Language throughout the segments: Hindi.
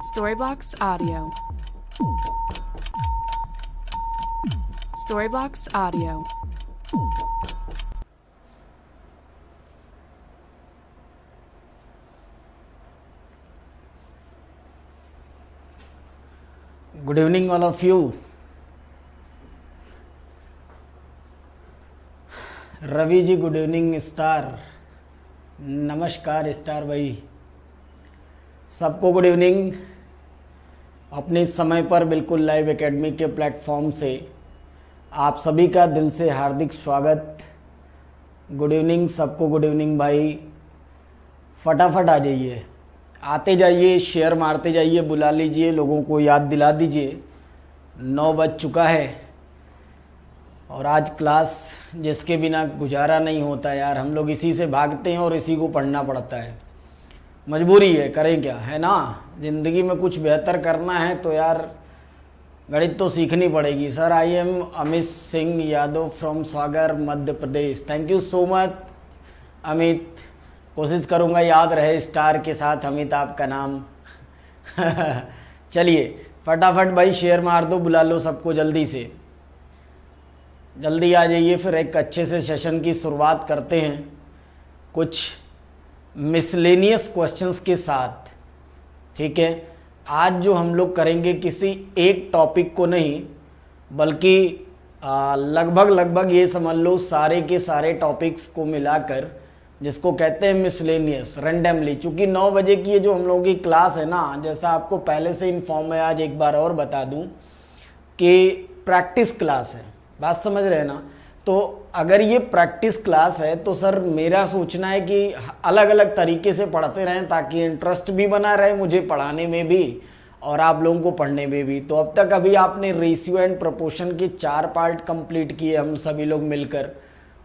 Storybox Audio. Storybox Audio. Good evening, all of you. Ravi ji good evening star, नमस्कार स्टार भाई, सबको गुड इवनिंग। अपने समय पर बिल्कुल लाइव एकेडमी के प्लेटफॉर्म से आप सभी का दिल से हार्दिक स्वागत। गुड इवनिंग सबको, गुड इवनिंग भाई। फटाफट आ जाइए, आते जाइए, शेयर मारते जाइए, बुला लीजिए, लोगों को याद दिला दीजिए। 9 बज चुका है और आज क्लास जिसके बिना गुजारा नहीं होता यार। हम लोग इसी से भागते हैं और इसी को पढ़ना पड़ता है, मजबूरी है, करें क्या, है ना। ज़िंदगी में कुछ बेहतर करना है तो यार गणित तो सीखनी पड़ेगी। Sir I am Amit Singh Yadav from Sagar Madhya Pradesh. Thank you so much Amit, कोशिश करूँगा याद रहे स्टार के साथ अमित आपका नाम। चलिए फटाफट भाई शेयर मार दो, बुला लो सबको, जल्दी से जल्दी आ जाइए। फिर एक अच्छे से सेशन की शुरुआत करते हैं कुछ मिसलेनियस क्वेश्चंस के साथ, ठीक है। आज जो हम लोग करेंगे किसी एक टॉपिक को नहीं, बल्कि लगभग ये समझ लो सारे के सारे टॉपिक्स को मिलाकर, जिसको कहते हैं मिसलेनियस, रैंडमली। चूँकि 9 बजे की ये जो हम लोगों की क्लास है ना, जैसा आपको पहले से इन्फॉर्म है, आज एक बार और बता दूं कि प्रैक्टिस क्लास है, बात समझ रहे हैं ना। तो अगर ये प्रैक्टिस क्लास है तो सर मेरा सोचना है कि अलग अलग तरीके से पढ़ते रहें, ताकि इंटरेस्ट भी बना रहे मुझे पढ़ाने में भी और आप लोगों को पढ़ने में भी। तो अब तक अभी आपने रेशियो एंड प्रोपोर्शन के 4 पार्ट कंप्लीट किए हम सभी लोग मिलकर।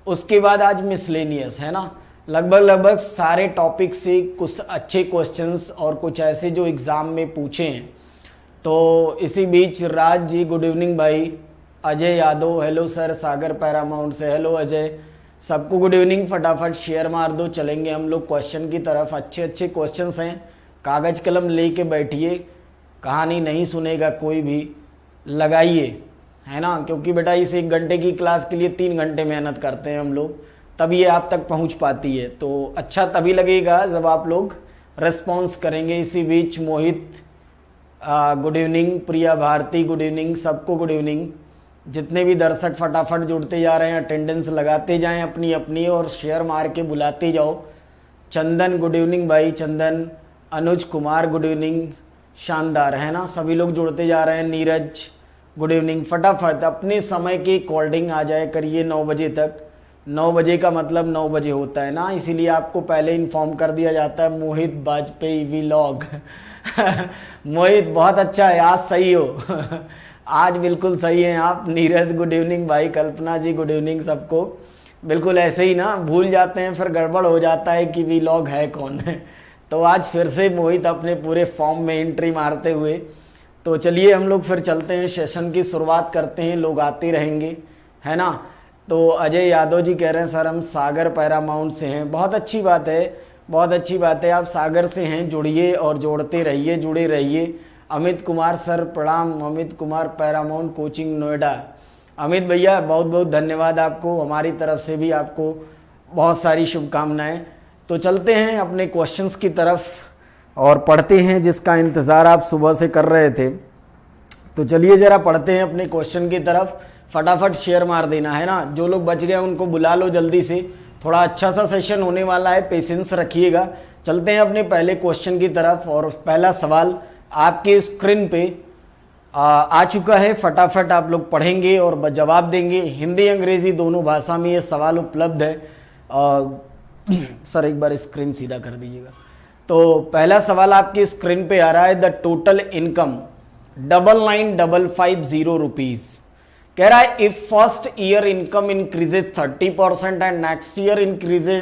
उसके बाद आज मिसलेनियस है ना, लगभग सारे टॉपिक से कुछ अच्छे क्वेश्चंस और कुछ ऐसे जो एग्ज़ाम में पूछे हैं। तो इसी बीच राज जी गुड इवनिंग भाई, अजय यादव हेलो सर, सागर पैरामाउंट से हेलो अजय, सबको गुड इवनिंग। फटाफट शेयर मार दो, चलेंगे हम लोग क्वेश्चन की तरफ। अच्छे क्वेश्चंस हैं, कागज़ कलम लेके बैठिए, कहानी नहीं सुनेगा कोई भी, लगाइए, है ना। क्योंकि बेटा इस 1 घंटे की क्लास के लिए 3 घंटे मेहनत करते हैं हम लोग, तभी ये आप तक पहुंच पाती है। तो अच्छा तभी लगेगा जब आप लोग रिस्पॉन्स करेंगे। इसी बीच मोहित गुड इवनिंग, प्रिया भारती गुड इवनिंग, सबको गुड इवनिंग। जितने भी दर्शक फटाफट जुड़ते जा रहे हैं, अटेंडेंस लगाते जाएं अपनी अपनी और शेयर मार के बुलाते जाओ। चंदन गुड इवनिंग भाई, चंदन। अनुज कुमार गुड इवनिंग, शानदार, है ना। सभी लोग जुड़ते जा रहे हैं। Neeraj good evening. फटाफट अपने समय के अकॉर्डिंग आ जाए करिए 9 बजे तक। 9 बजे का मतलब 9 बजे होता है ना, इसीलिए आपको पहले इन्फॉर्म कर दिया जाता है। मोहित वाजपेयी व्लॉग। मोहित बहुत अच्छा है, आज सही हो। आज बिल्कुल सही हैं आप। नीरज गुड इवनिंग भाई, कल्पना जी गुड इवनिंग सबको। बिल्कुल ऐसे ही ना, भूल जाते हैं, फिर गड़बड़ हो जाता है कि व्लॉग है कौन है। तो आज फिर से मोहित अपने पूरे फॉर्म में एंट्री मारते हुए। तो चलिए हम लोग फिर चलते हैं, सेशन की शुरुआत करते हैं, लोग आते रहेंगे, है ना। तो अजय यादव जी कह रहे हैं सर हम सागर पैरामाउंट से हैं। बहुत अच्छी बात है, बहुत अच्छी बात है, आप सागर से हैं, जुड़िए और जोड़ते रहिए, जुड़े रहिए। अमित कुमार सर प्रणाम, अमित कुमार पैरामाउंट कोचिंग नोएडा। अमित भैया बहुत बहुत धन्यवाद आपको, हमारी तरफ से भी आपको बहुत सारी शुभकामनाएं। तो चलते हैं अपने क्वेश्चंस की तरफ और पढ़ते हैं, जिसका इंतज़ार आप सुबह से कर रहे थे। तो चलिए ज़रा पढ़ते हैं अपने क्वेश्चन की तरफ। फटाफट शेयर मार देना, है ना। जो लोग बच गए उनको बुला लो जल्दी से, थोड़ा अच्छा सा सेशन होने वाला है, पेशेंस रखिएगा। चलते हैं अपने पहले क्वेश्चन की तरफ और पहला सवाल आपके स्क्रीन पे आ चुका है। फटाफट आप लोग पढ़ेंगे और जवाब देंगे। हिंदी अंग्रेजी दोनों भाषा में ये सवाल उपलब्ध है। सर एक बार स्क्रीन सीधा कर दीजिएगा। तो पहला सवाल आपकी स्क्रीन पे आ रहा है, द टोटल इनकम 99,550 रुपीज। कह रहा है if first year income increases 30% and next year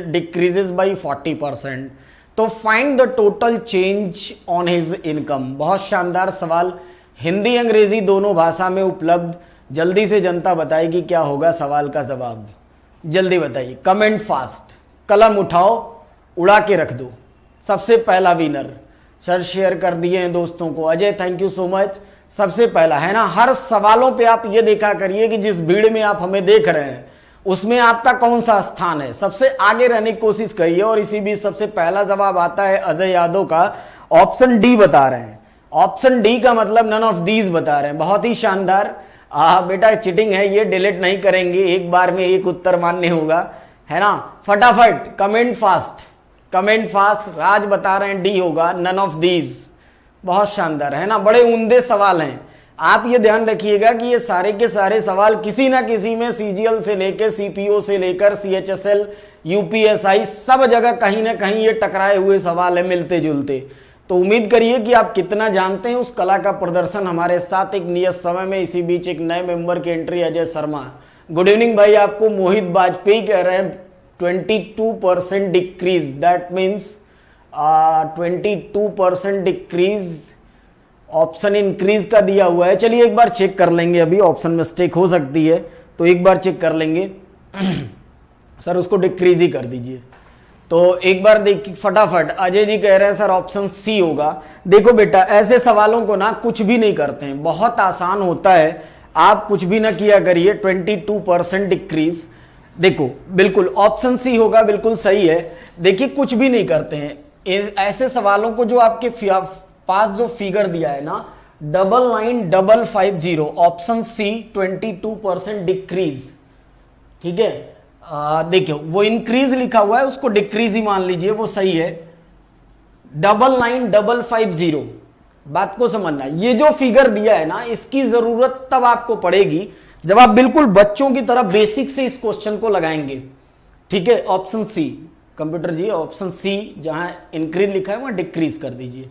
decreases by 40%, तो find the total change on his income. बहुत शानदार सवाल, हिंदी अंग्रेजी दोनों भाषा में उपलब्ध। जल्दी से जनता बताएगी क्या होगा सवाल का जवाब, जल्दी बताइए, कमेंट फास्ट, कलम उठाओ, उड़ा के रख दो। सबसे पहला विनर सर शेयर कर दिए हैं दोस्तों को। Ajay thank you so much. सबसे पहला है ना, हर सवालों पे आप ये देखा करिए कि जिस भीड़ में आप हमें देख रहे हैं उसमें आपका कौन सा स्थान है, सबसे आगे रहने की कोशिश करिए। और इसी बीच सबसे पहला जवाब आता है अजय यादव का, ऑप्शन डी बता रहे हैं। ऑप्शन डी का मतलब नन ऑफ दीज बता रहे हैं। बहुत ही शानदार। बेटा चीटिंग है ये, डिलीट नहीं करेंगे, एक बार में एक उत्तर मान्य होगा, है ना। फटाफट कमेंट फास्ट, कमेंट फास्ट। राज बता रहे हैं डी होगा, नन ऑफ दीज। बहुत शानदार, है ना। बड़े उम्दे सवाल हैं। आप ये ध्यान रखिएगा कि ये सारे के सारे सवाल किसी ना किसी में सीजीएल से लेकर सीपीओ से लेकर सीएचएसएल यूपीएसआई सब जगह कहीं ना कहीं ये टकराए हुए सवाल है, मिलते जुलते। तो उम्मीद करिए कि आप कितना जानते हैं उस कला का प्रदर्शन हमारे साथ एक नियत समय में। इसी बीच एक नए मेंबर की entry, Ajay Sharma. Good evening भाई आपको। मोहित बाजपेयी कह रहे हैं 22% decrease, that means 22% decrease. Option increase का दिया हुआ है। चलिए एक बार चेक कर लेंगे, अभी ऑप्शन मिस्टेक हो सकती है तो एक बार चेक कर लेंगे। सर उसको डिक्रीज ही कर दीजिए। तो एक बार देखिए फटाफट। अजय जी कह रहे हैं सर ऑप्शन सी होगा। देखो बेटा ऐसे सवालों को ना कुछ भी नहीं करते हैं, बहुत आसान होता है, आप कुछ भी ना किया करिए। 22% डिक्रीज, देखो बिल्कुल ऑप्शन सी होगा, बिल्कुल सही है। देखिए कुछ भी नहीं करते हैं ऐसे सवालों को। जो आपके पास जो फिगर दिया है ना 99550, ऑप्शन सी 22% डिक्रीज, ठीक है। देखिए वो इंक्रीज लिखा हुआ है, उसको डिक्रीज ही मान लीजिए, वो सही है। 99550, बात को समझना। ये जो फिगर दिया है ना इसकी जरूरत तब आपको पड़ेगी जब आप बिल्कुल बच्चों की तरह बेसिक से इस क्वेश्चन को लगाएंगे, ठीक है। ऑप्शन सी, कंप्यूटर जी ऑप्शन सी जहां इंक्रीज लिखा है वहां डिक्रीज कर दीजिए,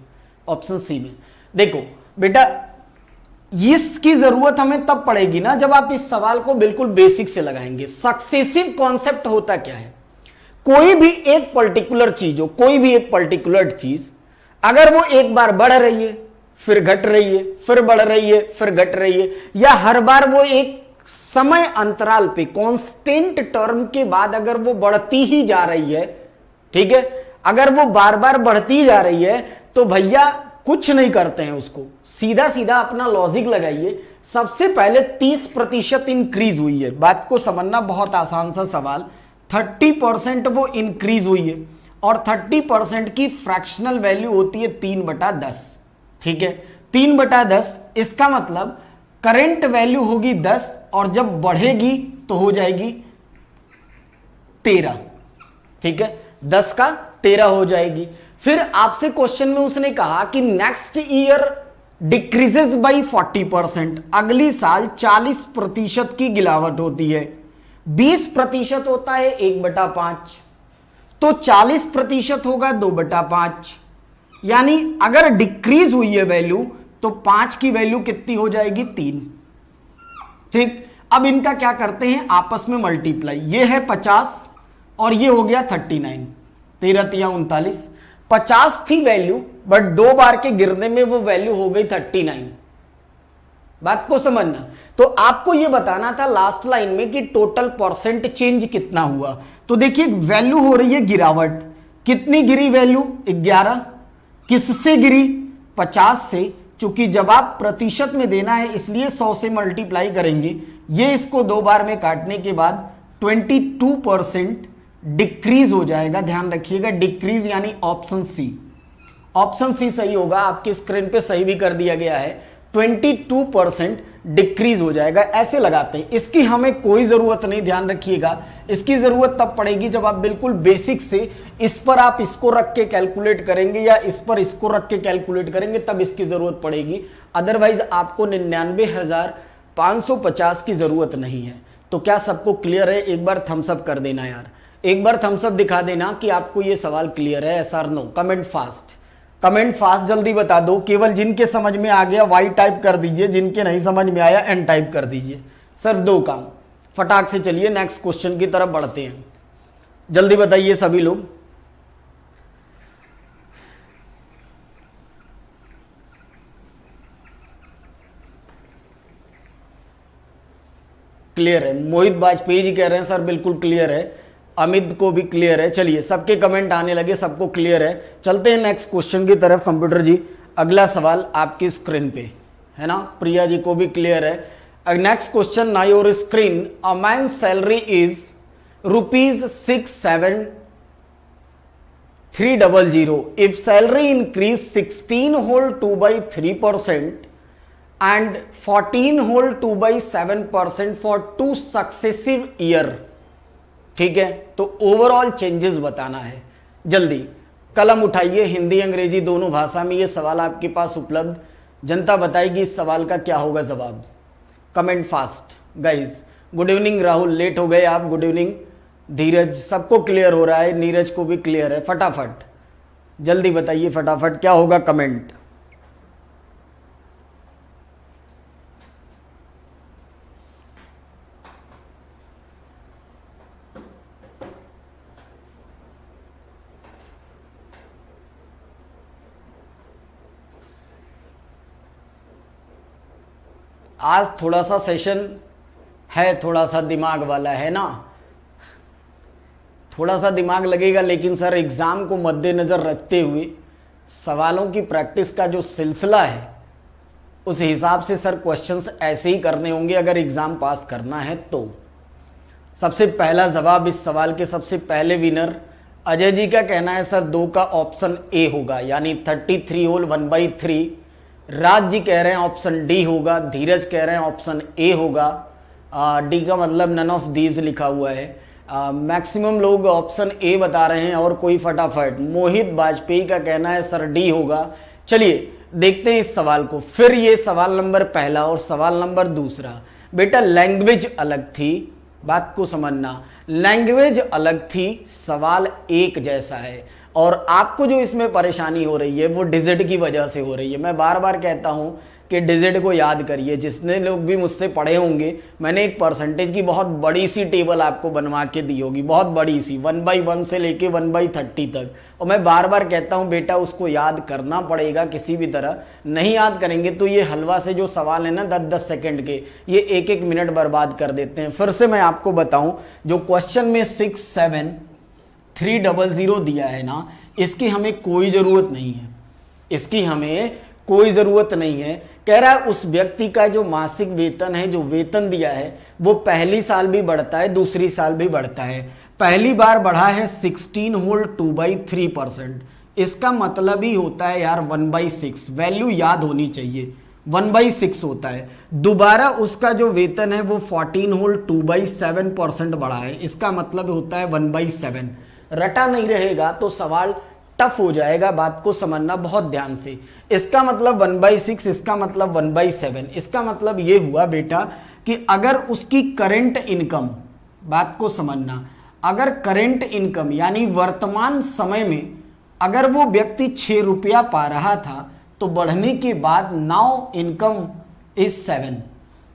ऑप्शन सी में। देखो बेटा इसकी जरूरत हमें तब पड़ेगी ना जब आप इस सवाल को बिल्कुल बेसिक से लगाएंगे। सक्सेसिव कॉन्सेप्ट होता क्या है, कोई भी एक पर्टिकुलर चीज हो, कोई भी एक पर्टिकुलर चीज अगर वो एक बार बढ़ रही है फिर घट रही है, फिर बढ़ रही है फिर घट रही है, या हर बार वो एक समय अंतराल पे कांस्टेंट टर्म के बाद अगर वो बढ़ती ही जा रही है, ठीक है, अगर वो बार बार बढ़ती जा रही है तो भैया कुछ नहीं करते हैं उसको। सीधा सीधा अपना लॉजिक लगाइए। सबसे पहले 30% इंक्रीज हुई है, बात को समझना, बहुत आसान सा सवाल। 30% वो इंक्रीज हुई है और 30% की फ्रैक्शनल वैल्यू होती है 3/10, ठीक है। 3/10 इसका मतलब करंट वैल्यू होगी 10 और जब बढ़ेगी तो हो जाएगी 13, ठीक है। 10 का 13 हो जाएगी। फिर आपसे क्वेश्चन में उसने कहा कि नेक्स्ट ईयर डिक्रीजेस बाई 40%, अगली साल 40% की गिरावट होती है। 20% होता है 1/5, तो 40% होगा 2/5। यानी अगर डिक्रीज हुई है वैल्यू तो 5 की वैल्यू कितनी हो जाएगी, 3, ठीक। अब इनका क्या करते हैं, आपस में मल्टीप्लाई। ये है 50 और ये हो गया 39, 13×3 = 39। 50 थी वैल्यू बट 2 बार के गिरने में वो वैल्यू हो गई 39। बात को समझना। तो आपको ये बताना था लास्ट लाइन में कि टोटल परसेंट चेंज कितना हुआ। तो देखिए वैल्यू हो रही है गिरावट, कितनी गिरी वैल्यू, 11। किससे गिरी, 50 से। चूंकि जब आप प्रतिशत में देना है इसलिए 100 से मल्टीप्लाई करेंगे। ये इसको 2 बार में काटने के बाद 22% डिक्रीज हो जाएगा। ध्यान रखिएगा डिक्रीज यानी ऑप्शन सी, ऑप्शन सी सही होगा। आपकी स्क्रीन पे सही भी कर दिया गया है, 22% डिक्रीज हो जाएगा। ऐसे लगाते हैं, इसकी हमें कोई जरूरत नहीं, ध्यान रखिएगा। इसकी जरूरत तब पड़ेगी जब आप बिल्कुल बेसिक से इस पर आप इसको रख के कैलकुलेट करेंगे या इस पर इसको रख के कैलकुलेट करेंगे, तब इसकी जरूरत पड़ेगी। अदरवाइज आपको 99,550 की जरूरत नहीं है। तो क्या सबको क्लियर है? एक बार थम्सअप कर देना यार, एक बार थम्सअप दिखा देना कि आपको ये सवाल क्लियर है, yes or no. Comment fast, comment fast जल्दी बता दो। केवल जिनके समझ में आ गया वाई टाइप कर दीजिए, जिनके नहीं समझ में आया एन टाइप कर दीजिए। सिर्फ 2 काम, फटाक से चलिए नेक्स्ट क्वेश्चन की तरफ बढ़ते हैं। जल्दी बताइए सभी लोग। क्लियर है? मोहित बाजपेयी जी कह रहे हैं सर बिल्कुल क्लियर है। अमित को भी क्लियर है। चलिए सबके कमेंट आने लगे, सबको क्लियर है। चलते हैं नेक्स्ट क्वेश्चन की तरफ। कंप्यूटर जी अगला सवाल आपकी स्क्रीन पे है ना, प्रिया जी को भी क्लियर है। नेक्स्ट क्वेश्चन ना your screen, a man salary is ₹67300 if salary increase 16 whole 2 by 3% and 14 whole 2 by 7% for 2 successive year। ठीक है, तो ओवरऑल चेंजेस बताना है। जल्दी कलम उठाइए, हिंदी अंग्रेजी दोनों भाषा में ये सवाल आपके पास उपलब्ध। जनता बताएगी इस सवाल का क्या होगा जवाब। Comment fast guys. Good evening Rahul, late हो गए आप। गुड इवनिंग धीरज, सबको क्लियर हो रहा है, नीरज को भी क्लियर है। फटाफट जल्दी बताइए, फटाफट क्या होगा कमेंट। आज थोड़ा सा सेशन है, थोड़ा सा दिमाग वाला है ना, थोड़ा सा दिमाग लगेगा, लेकिन सर एग्जाम को मद्देनजर रखते हुए सवालों की प्रैक्टिस का जो सिलसिला है उस हिसाब से सर क्वेश्चंस ऐसे ही करने होंगे अगर एग्जाम पास करना है तो। सबसे पहला जवाब इस सवाल के सबसे पहले विनर अजय जी का कहना है सर 2 का ऑप्शन ए होगा, यानी 33 होल 1/3। राज जी कह रहे हैं ऑप्शन डी होगा। धीरज कह रहे हैं ऑप्शन ए होगा। डी का मतलब नन ऑफ दीज लिखा हुआ है। मैक्सिमम लोग ऑप्शन ए बता रहे हैं और कोई फटाफट। मोहित वाजपेयी का कहना है सर डी होगा। चलिए देखते हैं इस सवाल को। फिर ये सवाल नंबर पहला और सवाल नंबर दूसरा। बेटा लैंग्वेज अलग थी, बात को समझना, लैंग्वेज अलग थी, सवाल एक जैसा है। और आपको जो इसमें परेशानी हो रही है वो डिजिट की वजह से हो रही है। मैं बार बार कहता हूं कि डिजिट को याद करिए। जितने लोग भी मुझसे पढ़े होंगे, मैंने एक परसेंटेज की बहुत बड़ी सी टेबल आपको बनवा के दी होगी, बहुत बड़ी सी, 1/1 से लेके 1/30 तक। और मैं बार बार कहता हूं बेटा उसको याद करना पड़ेगा किसी भी तरह। नहीं याद करेंगे तो ये हलवा से जो सवाल है ना 10-10 सेकेंड के, ये 1-1 मिनट बर्बाद कर देते हैं। फिर से मैं आपको बताऊं, जो क्वेश्चन में 67300 दिया है ना, इसकी हमें कोई ज़रूरत नहीं है, इसकी हमें कोई ज़रूरत नहीं है। कह रहा है उस व्यक्ति का जो मासिक वेतन है, जो वेतन दिया है, वो पहली साल भी बढ़ता है, दूसरी साल भी बढ़ता है। पहली बार बढ़ा है 16 होल 2/3%। इसका मतलब ही होता है यार 1/6, वैल्यू याद होनी चाहिए, 1/6 होता है। दोबारा उसका जो वेतन है वो 14 होल 2/7% बढ़ा है, इसका मतलब होता है 1/7। रटा नहीं रहेगा तो सवाल टफ हो जाएगा, बात को समझना बहुत ध्यान से। इसका मतलब 1/6, इसका मतलब 1/7। इसका मतलब ये हुआ बेटा कि अगर उसकी करंट इनकम, बात को समझना, अगर करंट इनकम यानी वर्तमान समय में अगर वो व्यक्ति 6 रुपया पा रहा था तो बढ़ने के बाद नाउ इनकम इज 7,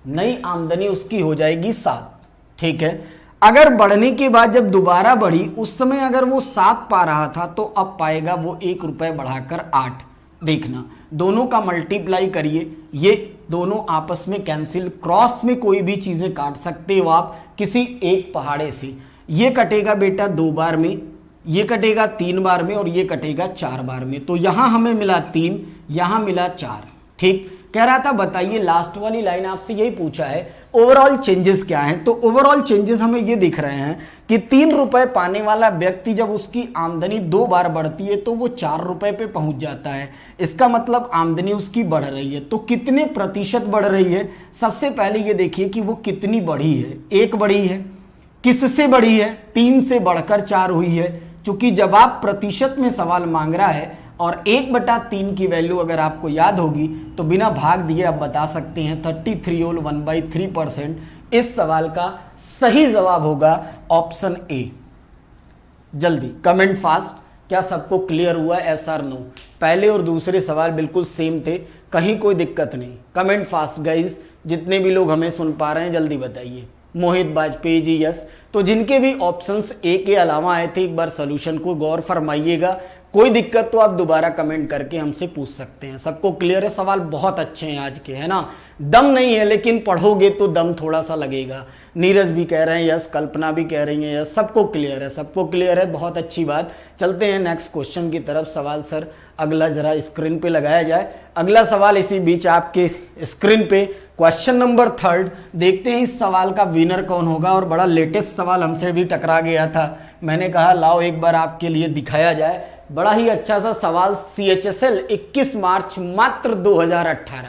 नई आमदनी उसकी हो जाएगी 7। ठीक है, अगर बढ़ने के बाद जब दोबारा बढ़ी, उस समय अगर वो 7 पा रहा था तो अब पाएगा वो 1 रुपये बढ़ाकर 8। देखना दोनों का मल्टीप्लाई करिए, ये दोनों आपस में कैंसिल, क्रॉस में कोई भी चीजें काट सकते हो आप किसी एक पहाड़े से। ये कटेगा बेटा 2 बार में, ये कटेगा 3 बार में और ये कटेगा 4 बार में। तो यहां हमें मिला 3, यहां मिला 4। ठीक, कह रहा था बताइए, लास्ट वाली लाइन आपसे यही पूछा है ओवरऑल चेंजेस क्या हैं। तो ओवरऑल चेंजेस हमें ये दिख रहे हैं कि 3 रुपए पाने वाला व्यक्ति जब उसकी आमदनी 2 बार बढ़ती है तो वो 4 रुपए पे पहुंच जाता है। इसका मतलब आमदनी उसकी बढ़ रही है। तो कितने प्रतिशत बढ़ रही है, सबसे पहले ये देखिए कि वो कितनी बढ़ी है। 1 बढ़ी है, किससे बढ़ी है, 3 से बढ़कर 4 हुई है। क्योंकि जब आप प्रतिशत में सवाल मांग रहा है और 1/3 की वैल्यू अगर आपको याद होगी तो बिना भाग दिए आप बता सकते हैं 33 होल 1/3%। इस सवाल का सही जवाब होगा ऑप्शन ए। जल्दी कमेंट फास्ट, क्या सबको क्लियर हुआ? Yes or no? पहले और दूसरे सवाल बिल्कुल सेम थे, कहीं कोई दिक्कत नहीं। कमेंट फास्ट गाइज, जितने भी लोग हमें सुन पा रहे हैं जल्दी बताइए। मोहित वाजपेयी जी यस। तो तो जिनके भी ऑप्शंस ए के अलावा आए थे एक बार सॉल्यूशन को गौर फरमाइएगा। कोई दिक्कत तो आप दोबारा कमेंट करके हमसे पूछ सकते हैं। सबको क्लियर है? सवाल बहुत अच्छे हैं आज के, है ना? दम नहीं है लेकिन पढ़ोगे तो दम थोड़ा सा लगेगा। नीरज भी कह रहे हैं यस, कल्पना भी कह रही है यस, सबको क्लियर है, सबको क्लियर है, बहुत अच्छी बात। चलते हैं नेक्स्ट क्वेश्चन की तरफ। सवाल सर अगला जरा स्क्रीन पे लगाया जाए। अगला सवाल इसी बीच आपके स्क्रीन पे, क्वेश्चन नंबर 3। देखते हैं इस सवाल का विनर कौन होगा। और बड़ा लेटेस्ट सवाल हमसे भी टकरा गया था, मैंने कहा लाओ एक बार आपके लिए दिखाया जाए। बड़ा ही अच्छा सा सवाल, CHSL 21 मार्च मात्र 2018।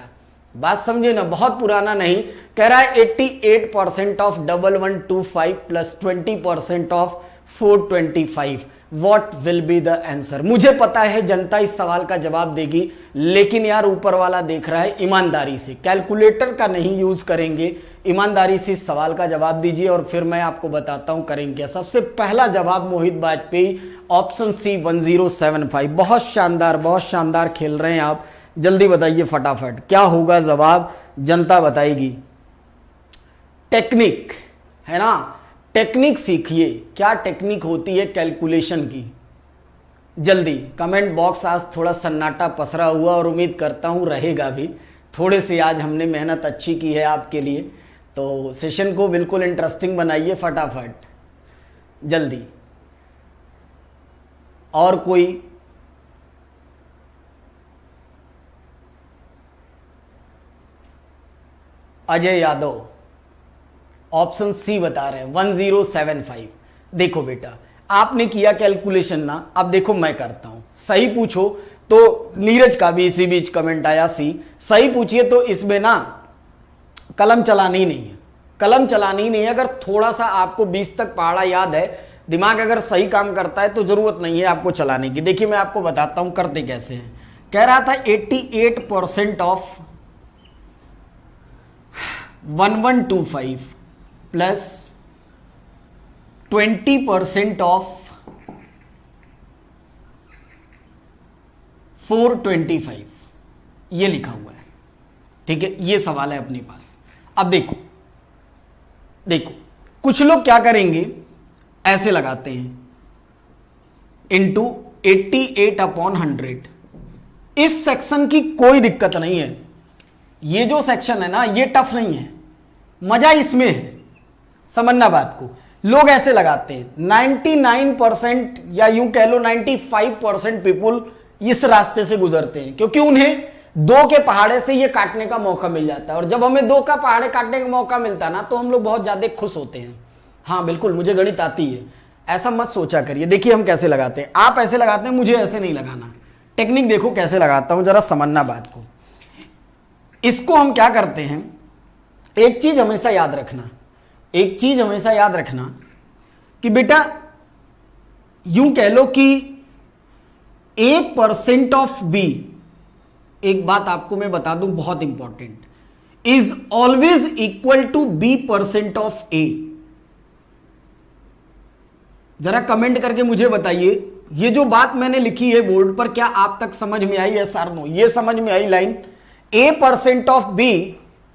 बात समझे ना, बहुत पुराना नहीं। कह रहा है 88% of 1125 plus 20% of 425, what will be the answer. मुझे पता है जनता इस सवाल का जवाब देगी, लेकिन यार ऊपर वाला देख रहा है, ईमानदारी से, कैलकुलेटर का नहीं यूज करेंगे, ईमानदारी से इस सवाल का जवाब दीजिए और फिर मैं आपको बताता हूं करेंगे क्या। सबसे पहला जवाब मोहित वाजपेयी, ऑप्शन सी 1075। बहुत शानदार खेल रहे हैं आप। जल्दी बताइए फटाफट क्या होगा जवाब, जनता बताएगी। टेक्निक है ना, टेक्निक सीखिए। क्या टेक्निक होती है कैलकुलेशन की? जल्दी कमेंट बॉक्स आज थोड़ा सन्नाटा पसरा हुआ और उम्मीद करता हूं रहेगा भी। थोड़े से आज हमने मेहनत अच्छी की है आपके लिए, तो सेशन को बिल्कुल इंटरेस्टिंग बनाइए फटाफट, जल्दी। और कोई? अजय यादव ऑप्शन सी बता रहे हैं 1075। देखो बेटा, आपने किया कैलकुलेशन ना, अब देखो मैं करता हूं। सही पूछो तो नीरज का भी इसी बीच कमेंट आया सी, सही पूछिए तो इसमें ना कलम चलानी नहीं है, कलम चलानी नहीं है। अगर थोड़ा सा आपको 20 तक पहाड़ा याद है, दिमाग अगर सही काम करता है तो जरूरत नहीं है आपको चलाने की। देखिए मैं आपको बताता हूं करते कैसे हैं। कह रहा था 88% ऑफ 1125 प्लस 20% ऑफ 425, ये लिखा हुआ है, ठीक है? ये सवाल है अपने पास। अब देखो कुछ लोग क्या करेंगे, ऐसे लगाते हैं इंटू 88/100। इस सेक्शन की कोई दिक्कत नहीं है, ये जो सेक्शन है ना ये टफ नहीं है, मजा इसमें है, समझना बात को। लोग ऐसे लगाते हैं, 99% या यूं कह लो 95% पीपुल इस रास्ते से गुजरते हैं, क्योंकि उन्हें 2 के पहाड़े से ये काटने का मौका मिल जाता है। और जब हमें 2 का पहाड़े काटने का मौका मिलता है ना, तो हम लोग बहुत ज्यादा खुश होते हैं। हाँ बिल्कुल, मुझे गणित आती है, ऐसा मत सोचा करिए। देखिए हम कैसे लगाते हैं, आप ऐसे लगाते हैं, मुझे ऐसे नहीं लगाना। टेक्निक देखो कैसे लगाता हूं, जरा समझना बात को। इसको हम क्या करते हैं, एक चीज हमेशा याद रखना, एक चीज हमेशा याद रखना कि बेटा यूं कह लो कि A% ऑफ B, एक बात आपको मैं बता दूं बहुत important, is always equal to B% of A। जरा कमेंट करके मुझे बताइए, ये जो बात मैंने लिखी है बोर्ड पर, क्या आप तक समझ में आई? यस और नो? ये समझ में आई line, A% of B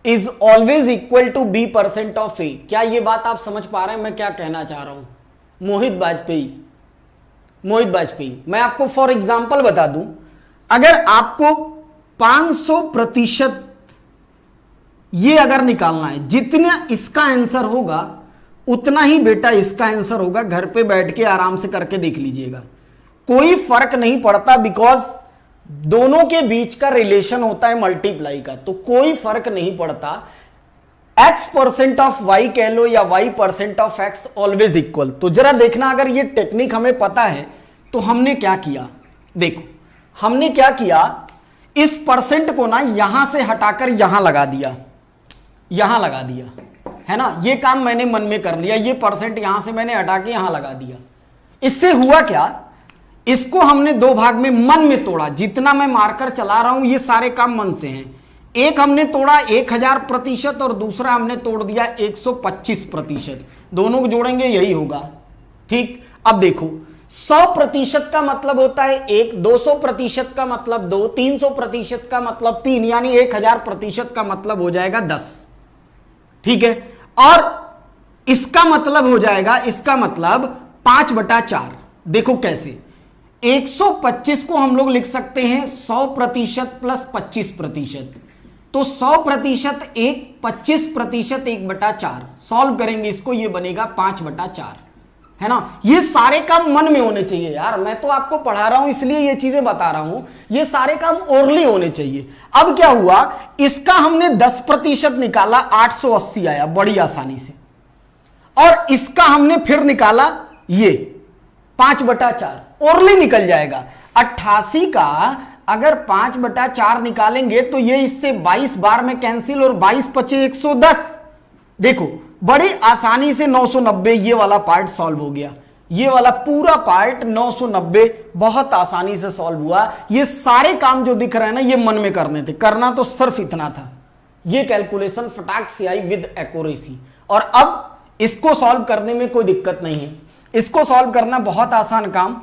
is always equal to B% of A। क्या ये बात आप समझ पा रहे हैं मैं क्या कहना चाह रहा हूं? मोहित वाजपेयी, मैं आपको फॉर एग्जाम्पल बता दूं, अगर आपको 500% ये अगर निकालना है, जितना इसका आंसर होगा उतना ही बेटा इसका आंसर होगा। घर पे बैठ के आराम से करके देख लीजिएगा, कोई फर्क नहीं पड़ता, बिकॉज दोनों के बीच का रिलेशन होता है मल्टीप्लाई का, तो कोई फर्क नहीं पड़ता। X% ऑफ Y कह लो या Y% of X always equal. तो जरा देखना, अगर ये टेक्निक हमें पता है तो हमने क्या किया, देखो हमने क्या किया, इस परसेंट को ना यहां से हटाकर यहां लगा दिया, यहां लगा दिया, है ना? ये काम मैंने मन में कर लिया, ये परसेंट यहां से मैंने हटा के यहां लगा दिया। इससे हुआ क्या, इसको हमने 2 भाग में मन में तोड़ा। जितना मैं मार्कर चला रहा हूं ये सारे काम मन से हैं। एक हमने तोड़ा 1000% और दूसरा हमने तोड़ दिया 125%। दोनों को जोड़ेंगे यही होगा, ठीक? अब देखो 100% का मतलब होता है 1, 200% का मतलब 2, 300% का मतलब 3, यानी 1000% का मतलब हो जाएगा 10, ठीक है? और इसका मतलब हो जाएगा, इसका मतलब 5/4। देखो कैसे, 125 को हम लोग लिख सकते हैं 100% प्लस 25%। तो 100% 25% 1/4। सॉल्व करेंगे इसको, ये बनेगा 5/4, है ना। ये सारे काम मन में होने चाहिए यार, मैं तो आपको पढ़ा रहा हूं इसलिए ये चीजें बता रहा हूं, ये सारे काम ओरली होने चाहिए। अब क्या हुआ, इसका हमने 10% निकाला, 880 आया बड़ी आसानी से। और इसका हमने फिर निकाला, ये 5/4 ओरली निकल जाएगा। 88 का अगर 5/4 निकालेंगे तो ये इससे 22 बार में कैंसिल, और 22 पचे 110। देखो बड़ी आसानी से 990, ये वाला पार्ट सॉल्व हो गया। ये वाला पूरा पार्ट 990 बहुत आसानी से सॉल्व हुआ। ये सारे काम जो दिख रहे हैं ना, ये मन में करने थे, करना तो सिर्फ इतना था। ये कैलकुलेशन फटाक से आई विद एक्यूरेसी। और अब इसको सॉल्व करने में कोई दिक्कत नहीं है, इसको सॉल्व करना बहुत आसान काम।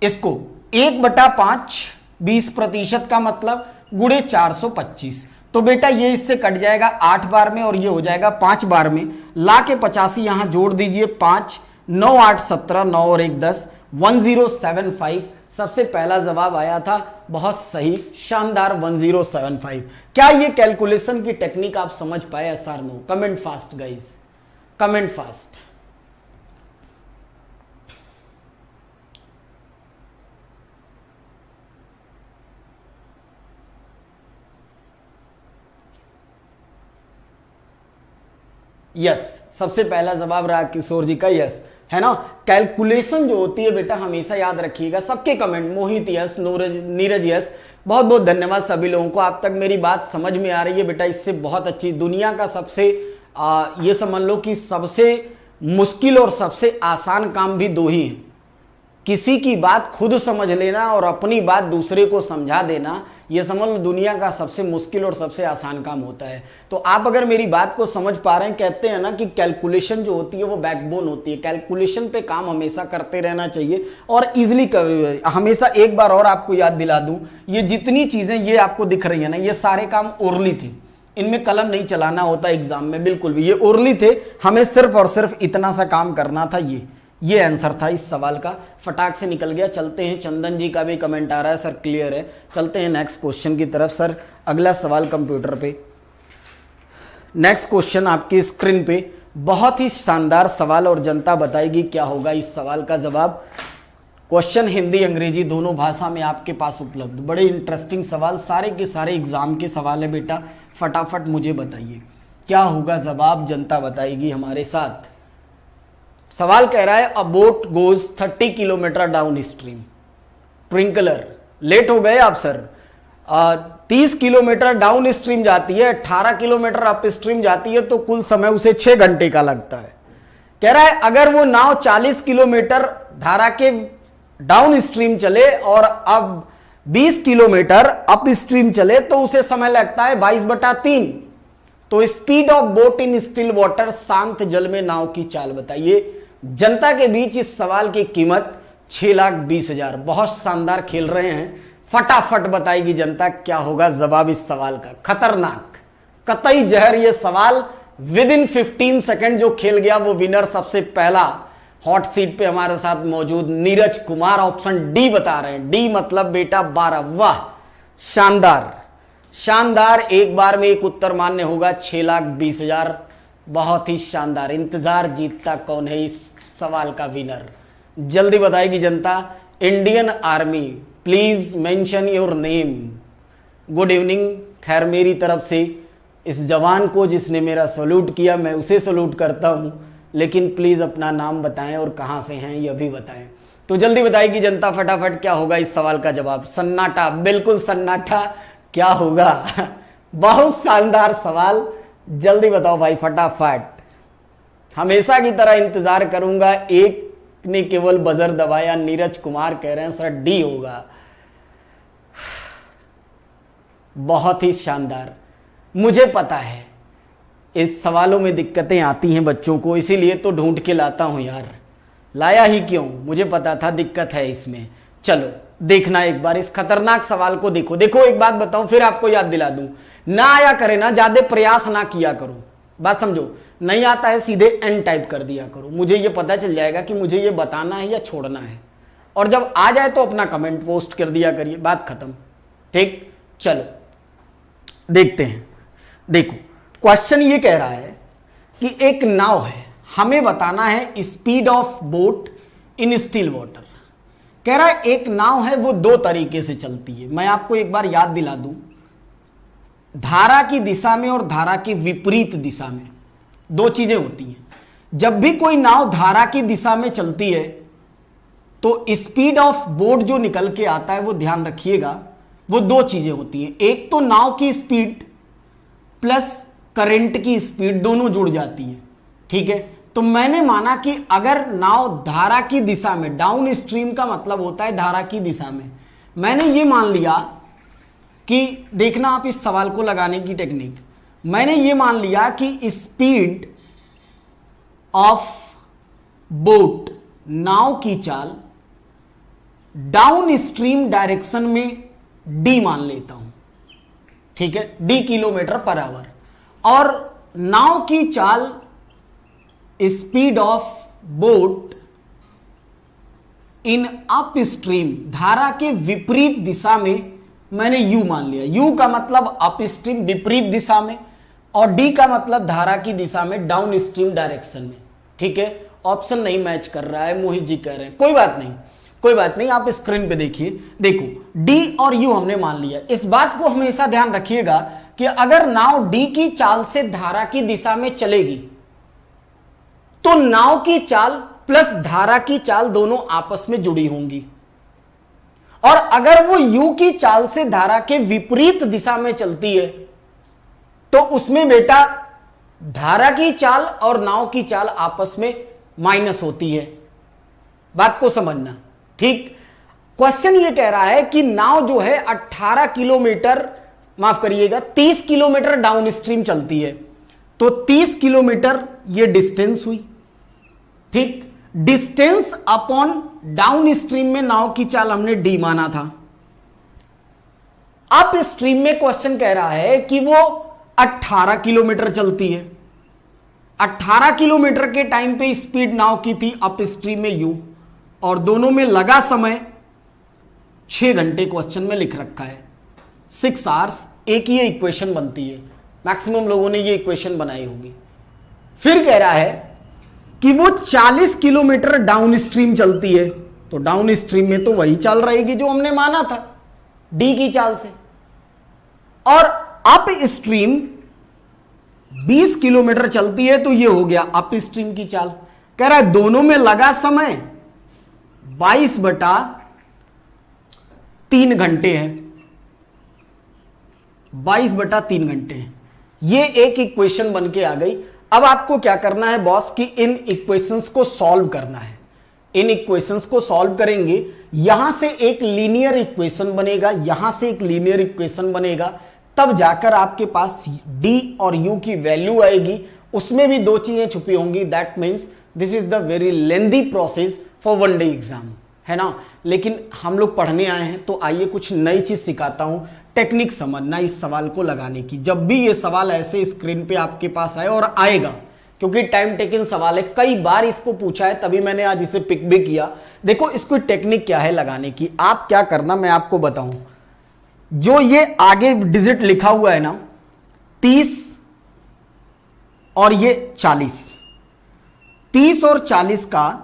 इसको 1/5 20% का मतलब गुणे 425। तो बेटा ये इससे कट जाएगा 8 बार में, और ये हो जाएगा 5 बार में। ला के 85 यहां जोड़ दीजिए, 5 9 8 17, 9 और 1 10, 1075 सबसे पहला जवाब आया था। बहुत सही, शानदार 1075। क्या ये कैलकुलेशन की टेक्निक आप समझ पाए? यस और no? Comment fast guys, comment fast. Yes, सबसे पहला जवाब रहा किशोर जी का, यस, है ना। कैलकुलेशन जो होती है बेटा, हमेशा याद रखिएगा। सबके कमेंट, मोहित यस, नीरज यस, बहुत बहुत धन्यवाद सभी लोगों को। आप तक मेरी बात समझ में आ रही है बेटा, इससे बहुत अच्छी। दुनिया का सबसे ये समझ लो कि सबसे मुश्किल और सबसे आसान काम भी दो ही हैं। किसी की बात खुद समझ लेना और अपनी बात दूसरे को समझा देना, यह समझ लो दुनिया का सबसे मुश्किल और सबसे आसान काम होता है। तो आप अगर मेरी बात को समझ पा रहे हैं, कहते हैं ना कि कैलकुलेशन जो होती है वो बैकबोन होती है। कैलकुलेशन पे काम हमेशा करते रहना चाहिए और इजीली हमेशा। एक बार और आपको याद दिला दूं, ये जितनी चीजें ये आपको दिख रही है ना, ये सारे काम ओरली थे, इनमें कलम नहीं चलाना होता एग्जाम में, बिल्कुल भी। ये ओरली थे, हमें सिर्फ और सिर्फ इतना सा काम करना था। ये आंसर था इस सवाल का, फटाक से निकल गया। चलते हैं, चंदन जी का भी कमेंट आ रहा है, सर क्लियर है। चलते हैं नेक्स्ट क्वेश्चन की तरफ। सर अगला सवाल कंप्यूटर पे, नेक्स्ट क्वेश्चन आपकी स्क्रीन पे। बहुत ही शानदार सवाल और जनता बताएगी क्या होगा इस सवाल का जवाब। क्वेश्चन हिंदी अंग्रेजी दोनों भाषा में आपके पास उपलब्ध। बड़े इंटरेस्टिंग सवाल, सारे के सारे एग्जाम के सवाल है बेटा। फटाफट मुझे बताइए क्या होगा जवाब, जनता बताएगी हमारे साथ। सवाल कह रहा है, a boat goes 30 kilometre downstream. ट्विंकलर, लेट हो गए आप सर। 30 किलोमीटर डाउन स्ट्रीम जाती है, 18 किलोमीटर अप स्ट्रीम जाती है, तो कुल समय उसे 6 घंटे का लगता है। कह रहा है अगर वो नाव 40 किलोमीटर धारा के डाउन स्ट्रीम चले और अब 20 किलोमीटर अप स्ट्रीम चले तो उसे समय लगता है 22/3। तो speed of boat in still water, शांत जल में नाव की चाल बताइए। जनता के बीच इस सवाल की कीमत 6,20,000। बहुत शानदार खेल रहे हैं, फटाफट बताएगी जनता क्या होगा जवाब इस सवाल का। खतरनाक, कतई जहर ये सवाल। विद इन 15 सेकेंड जो खेल गया वो विनर। सबसे पहला हॉट सीट पे हमारे साथ मौजूद नीरज कुमार, ऑप्शन डी बता रहे हैं। डी मतलब बेटा 12। वाह, शानदार शानदार। एक बार में एक उत्तर मान्य होगा, 6,20,000। बहुत ही शानदार। इंतजार, जीतता कौन है इस सवाल का विनर, जल्दी बताएगी जनता। Indian army, please mention your name. Good evening. खैर मेरी तरफ से इस जवान को जिसने मेरा सैल्यूट किया, मैं उसे सैल्यूट करता हूं, लेकिन प्लीज अपना नाम बताएं और कहां से हैं यह भी बताएं। तो जल्दी बताएगी जनता फटाफट क्या होगा इस सवाल का जवाब। सन्नाटा, बिल्कुल सन्नाटा। क्या होगा? बहुत शानदार सवाल, जल्दी बताओ भाई फटाफट। हमेशा की तरह इंतजार करूंगा। एक ने केवल बजर दबाया, नीरज कुमार कह रहे हैं सर डी होगा। बहुत ही शानदार। मुझे पता है इस सवालों में दिक्कतें आती हैं बच्चों को, इसीलिए तो ढूंढ के लाता हूं यार। लाया ही क्यों, मुझे पता था दिक्कत है इसमें। चलो देखना एक बार इस खतरनाक सवाल को। देखो देखो, एक बात बताऊं फिर आपको याद दिला दूं, ना आया करे ना, ज्यादा प्रयास ना किया करो। बात समझो, नहीं आता है सीधे एन टाइप कर दिया करो, मुझे ये पता चल जाएगा कि मुझे ये बताना है या छोड़ना है, और जब आ जाए तो अपना कमेंट पोस्ट कर दिया करिए, बात खत्म। ठीक, चलो देखते हैं। देखो क्वेश्चन ये कह रहा है कि एक नाव है, हमें बताना है speed of boat in still water. कह रहा है एक नाव है वो दो तरीके से चलती है। मैं आपको एक बार याद दिला दूं, धारा की दिशा में और धारा की विपरीत दिशा में दो चीजें होती हैं। जब भी कोई नाव धारा की दिशा में चलती है तो स्पीड ऑफ बोट जो निकल के आता है, वो ध्यान रखिएगा, वो दो चीजें होती हैं। एक तो नाव की स्पीड प्लस करंट की स्पीड दोनों जुड़ जाती है। ठीक है, तो मैंने माना कि अगर नाव धारा की दिशा में, डाउन स्ट्रीम का मतलब होता है धारा की दिशा में, मैंने ये मान लिया कि, देखना आप इस सवाल को लगाने की टेक्निक, मैंने ये मान लिया कि स्पीड ऑफ बोट, नाव की चाल डाउन स्ट्रीम डायरेक्शन में डी मान लेता हूं। ठीक है, डी किलोमीटर पर आवर, और नाव की चाल speed of boat in up stream, धारा के विपरीत दिशा में मैंने यू मान लिया। यू का मतलब अप स्ट्रीम विपरीत दिशा में, और डी का मतलब धारा की दिशा में डाउन स्ट्रीम डायरेक्शन में। ठीक है, ऑप्शन नहीं मैच कर रहा है, मोहित जी कह रहे हैं, कोई बात नहीं, कोई बात नहीं, आप स्क्रीन पे देखिए। देखो डी और यू हमने मान लिया। इस बात को हमेशा ध्यान रखिएगा कि अगर नाव डी की चाल से धारा की दिशा में चलेगी तो नाव की चाल प्लस धारा की चाल दोनों आपस में जुड़ी होंगी, और अगर वो यू की चाल से धारा के विपरीत दिशा में चलती है तो उसमें बेटा धारा की चाल और नाव की चाल आपस में माइनस होती है। बात को समझना। ठीक, क्वेश्चन ये कह रहा है कि नाव जो है 18 किलोमीटर, माफ करिएगा 30 किलोमीटर डाउन स्ट्रीम चलती है, तो 30 किलोमीटर ये डिस्टेंस हुई। ठीक, डिस्टेंस अपॉन डाउन स्ट्रीम में नाव की चाल हमने डी माना था। अप स्ट्रीम में क्वेश्चन कह रहा है कि वो 18 किलोमीटर चलती है। 18 किलोमीटर के टाइम पे स्पीड नाव की थी अप स्ट्रीम में यू, और दोनों में लगा समय 6 घंटे क्वेश्चन में लिख रखा है, 6 आवर्स। एक ही इक्वेशन बनती है, मैक्सिमम लोगों ने ये इक्वेशन बनाई होगी। फिर कह रहा है कि वो 40 किलोमीटर डाउन स्ट्रीम चलती है, तो डाउन स्ट्रीम में तो वही चाल रहेगी जो हमने माना था डी की चाल से, और अप स्ट्रीम 20 किलोमीटर चलती है, तो ये हो गया अप स्ट्रीम की चाल। कह रहा है दोनों में लगा समय 22/3 घंटे है, 22/3 घंटे हैं। ये एक इक्वेशन बन के आ गई। अब आपको क्या करना है बॉस कि इन इक्वेशंस को सॉल्व करना है। इन इक्वेशंस को सॉल्व करेंगे, यहां से एक लीनियर इक्वेशन बनेगा, यहां से एक लीनियर इक्वेशन बनेगा, तब जाकर आपके पास डी और यू की वैल्यू आएगी। उसमें भी दो चीजें छुपी होंगी। That means this is the very lengthy process for one day exam, है ना। लेकिन हम लोग पढ़ने आए हैं तो आइए कुछ नई चीज सिखाता हूं, टेक्निक समझना इस सवाल को लगाने की। जब भी ये सवाल ऐसे स्क्रीन पे आपके पास आए, और आएगा क्योंकि टाइम टेकिंग सवाल है, कई बार इसको पूछा है, तभी मैंने आज इसे पिक भी किया। देखो इसको टेक्निक क्या है लगाने की। आप क्या करना मैं आपको बताऊं, जो ये आगे डिजिट लिखा हुआ है ना 30 और ये 40, 30 और 40 का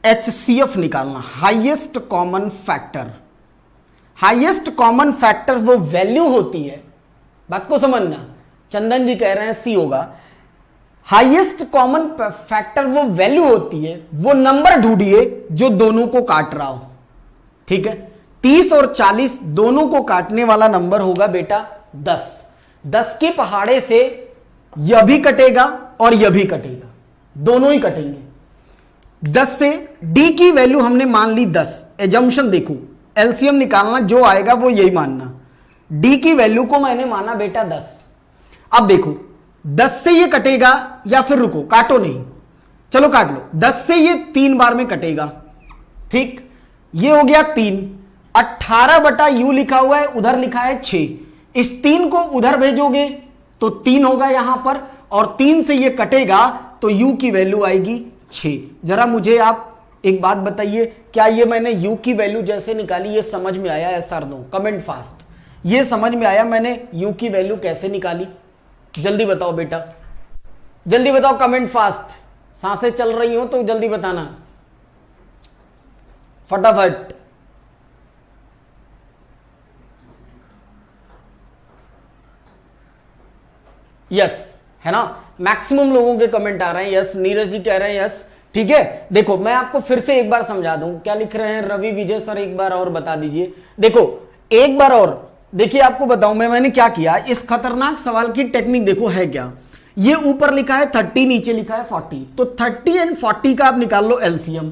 HCF निकालना, highest common factor. Highest common factor वो वैल्यू होती है, बात को समझना। चंदन जी कह रहे हैं सी होगा। हाईएस्ट कॉमन फैक्टर वो वैल्यू होती है, वो नंबर ढूंढिए जो दोनों को काट रहा हो। ठीक है, 30 और 40 दोनों को काटने वाला नंबर होगा बेटा 10। 10 के पहाड़े से यह भी कटेगा और यह भी कटेगा, दोनों ही कटेंगे। 10 से डी की वैल्यू हमने मान ली 10। एजम्पशन देखो, एलसीएम निकालना, जो आएगा वो यही मानना। डी की वैल्यू को मैंने माना बेटा 10। अब देखो 10 से ये कटेगा या फिर रुको, काटो नहीं, चलो काट लो। 10 से ये 3 बार में कटेगा। ठीक, ये हो गया 3। 18/u लिखा हुआ है, उधर लिखा है 6। इस 3 को उधर भेजोगे तो 3 होगा यहां पर, और 3 से ये कटेगा तो u की वैल्यू आएगी 6। जरा मुझे आप एक बात बताइए, क्या ये मैंने u की वैल्यू जैसे निकाली ये समझ में आया? यस और नो, कमेंट फास्ट। ये समझ में आया मैंने u की वैल्यू कैसे निकाली? जल्दी बताओ बेटा, जल्दी बताओ, कमेंट फास्ट। सांसें चल रही हो तो जल्दी बताना फटाफट। यस है ना, मैक्सिमम लोगों के कमेंट आ रहे हैं। यस, नीरज जी कह रहे हैं यस। ठीक है, देखो मैं आपको फिर से एक बार समझा दूं। क्या लिख रहे हैं रवि विजय सर, एक बार और बता दीजिए। देखो एक बार और देखिए, आपको बताऊं मैंने क्या किया। इस खतरनाक सवाल की टेक्निक देखो है क्या। ये ऊपर लिखा है 30, नीचे लिखा है 40, तो 30 एंड 40 का आप निकाल लो एलसीएम,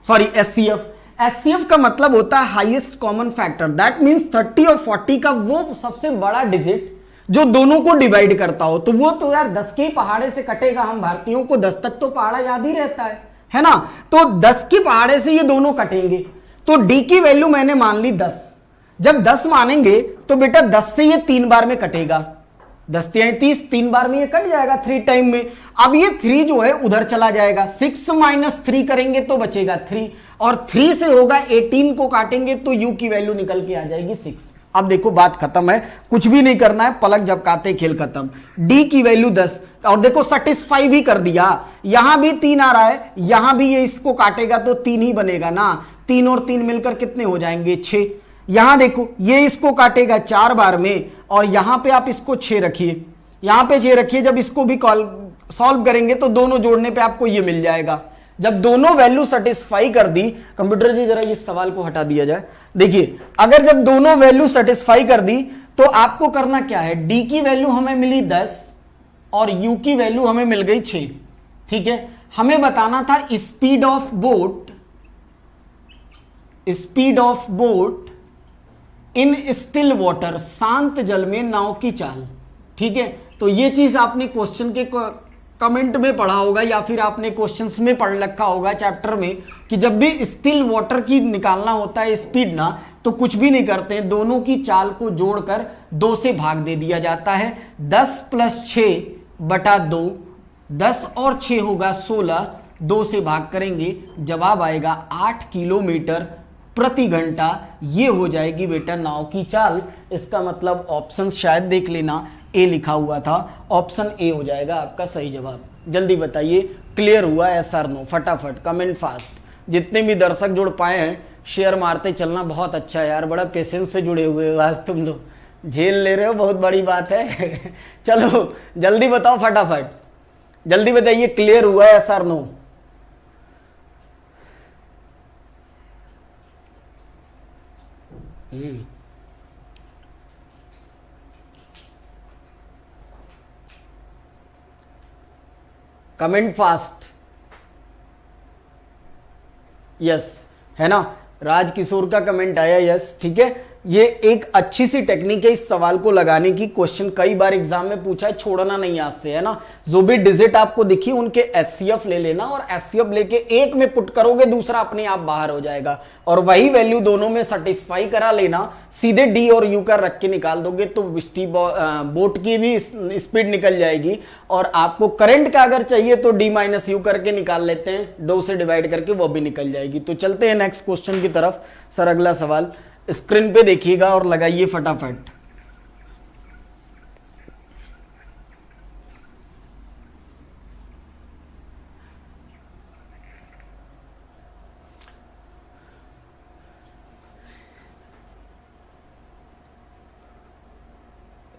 सॉरी एचसीएफ। एचसीएफ का मतलब होता है highest common factor. That means 30 और 40 का वो सबसे बड़ा डिजिट जो दोनों को डिवाइड करता हो। तो वो तो यार 10 के पहाड़े से कटेगा। हम भारतीयों को 10 तक तो पहाड़ा याद ही रहता है ना। तो 10 के पहाड़े से ये दोनों कटेंगे। तो डी की वैल्यू मैंने मान ली 10। जब 10 मानेंगे तो बेटा 10 से ये 3 बार में कटेगा। 10 3 30, 3 बार में ये कट जाएगा 3 टाइम में। अब ये 3 जो है उधर चला जाएगा। 6 माइनस 3 करेंगे तो बचेगा 3, और 3 से होगा 18 को काटेंगे तो u की वैल्यू निकल के आ जाएगी 6। अब देखो बात खत्म है, कुछ भी नहीं करना है, पलक झपकाते खेल खत्म। d की वैल्यू 10, और देखो सेटिस्फाई भी कर दिया। यहां भी 3 आ रहा है, यहां भी ये इसको काटेगा तो 3 ही बनेगा ना। 3 और 3 मिलकर कितने हो जाएंगे? 6। यहां देखो ये इसको काटेगा 4 बार में, और यहां पे आप इसको 6 रखिए, यहां पे 6 रखिए। जब इसको भी सॉल्व करेंगे तो दोनों जोड़ने पे आपको ये मिल जाएगा। जब दोनों वैल्यू सेटिस्फाई कर दी, कंप्यूटर जी जरा इस सवाल को हटा दिया जाए। देखिए अगर जब दोनों वैल्यू सेटिस्फाई कर दी तो आपको करना क्या है, डी की वैल्यू हमें मिली 10 और यू की वैल्यू हमें मिल गई 6। ठीक है, हमें बताना था speed of boat, speed of boat in still water, शांत जल में नाव की चाल। ठीक है, तो ये चीज आपने क्वेश्चन के कमेंट में पढ़ा होगा या फिर आपने क्वेश्चंस में पढ़ रखा होगा चैप्टर में, कि जब भी स्टिल वाटर की निकालना होता है स्पीड ना, तो कुछ भी नहीं करते हैं, दोनों की चाल को जोड़कर 2 से भाग दे दिया जाता है। 10 + 6 बटा 2, 10 और 6 होगा 16, 2 से भाग करेंगे, जवाब आएगा 8 किलोमीटर प्रति घंटा। ये हो जाएगी बेटा नाव की चाल। इसका मतलब ऑप्शन शायद देख लेना, ए लिखा हुआ था, ऑप्शन ए हो जाएगा आपका सही जवाब। जल्दी बताइए, क्लियर हुआ एस आर नो? फटाफट कमेंट फास्ट। जितने भी दर्शक जुड़ पाए हैं शेयर मारते चलना, बहुत अच्छा है यार, बड़ा पेशेंस से जुड़े हुए हो आज तुम लोग, झेल ले रहे हो, बहुत बड़ी बात है। चलो जल्दी बताओ फटाफट, जल्दी बताइए क्लियर हुआ yes or no? Comment fast. Yes है ना, राजकिशोर का कमेंट आया यस। ठीक है, ये एक अच्छी सी टेक्निक है इस सवाल को लगाने की। क्वेश्चन कई बार एग्जाम में पूछा है, छोड़ना नहीं आज से, है ना। जो भी डिजिट आपको दिखी उनके एचसीएफ ले लेना, और एचसीएफ लेके एक में पुट करोगे, दूसरा अपने आप बाहर हो जाएगा, और वही वैल्यू दोनों में सेटिस्फाई करा लेना। सीधे डी और यू का रख के निकाल दोगे तो बोट की भी स्पीड निकल जाएगी, और आपको करंट का अगर चाहिए तो डी माइनस यू करके निकाल लेते हैं, 2 से डिवाइड करके वो भी निकल जाएगी। तो चलते हैं नेक्स्ट क्वेश्चन की तरफ। सर अगला सवाल स्क्रीन पे देखिएगा और लगाइए फटाफट।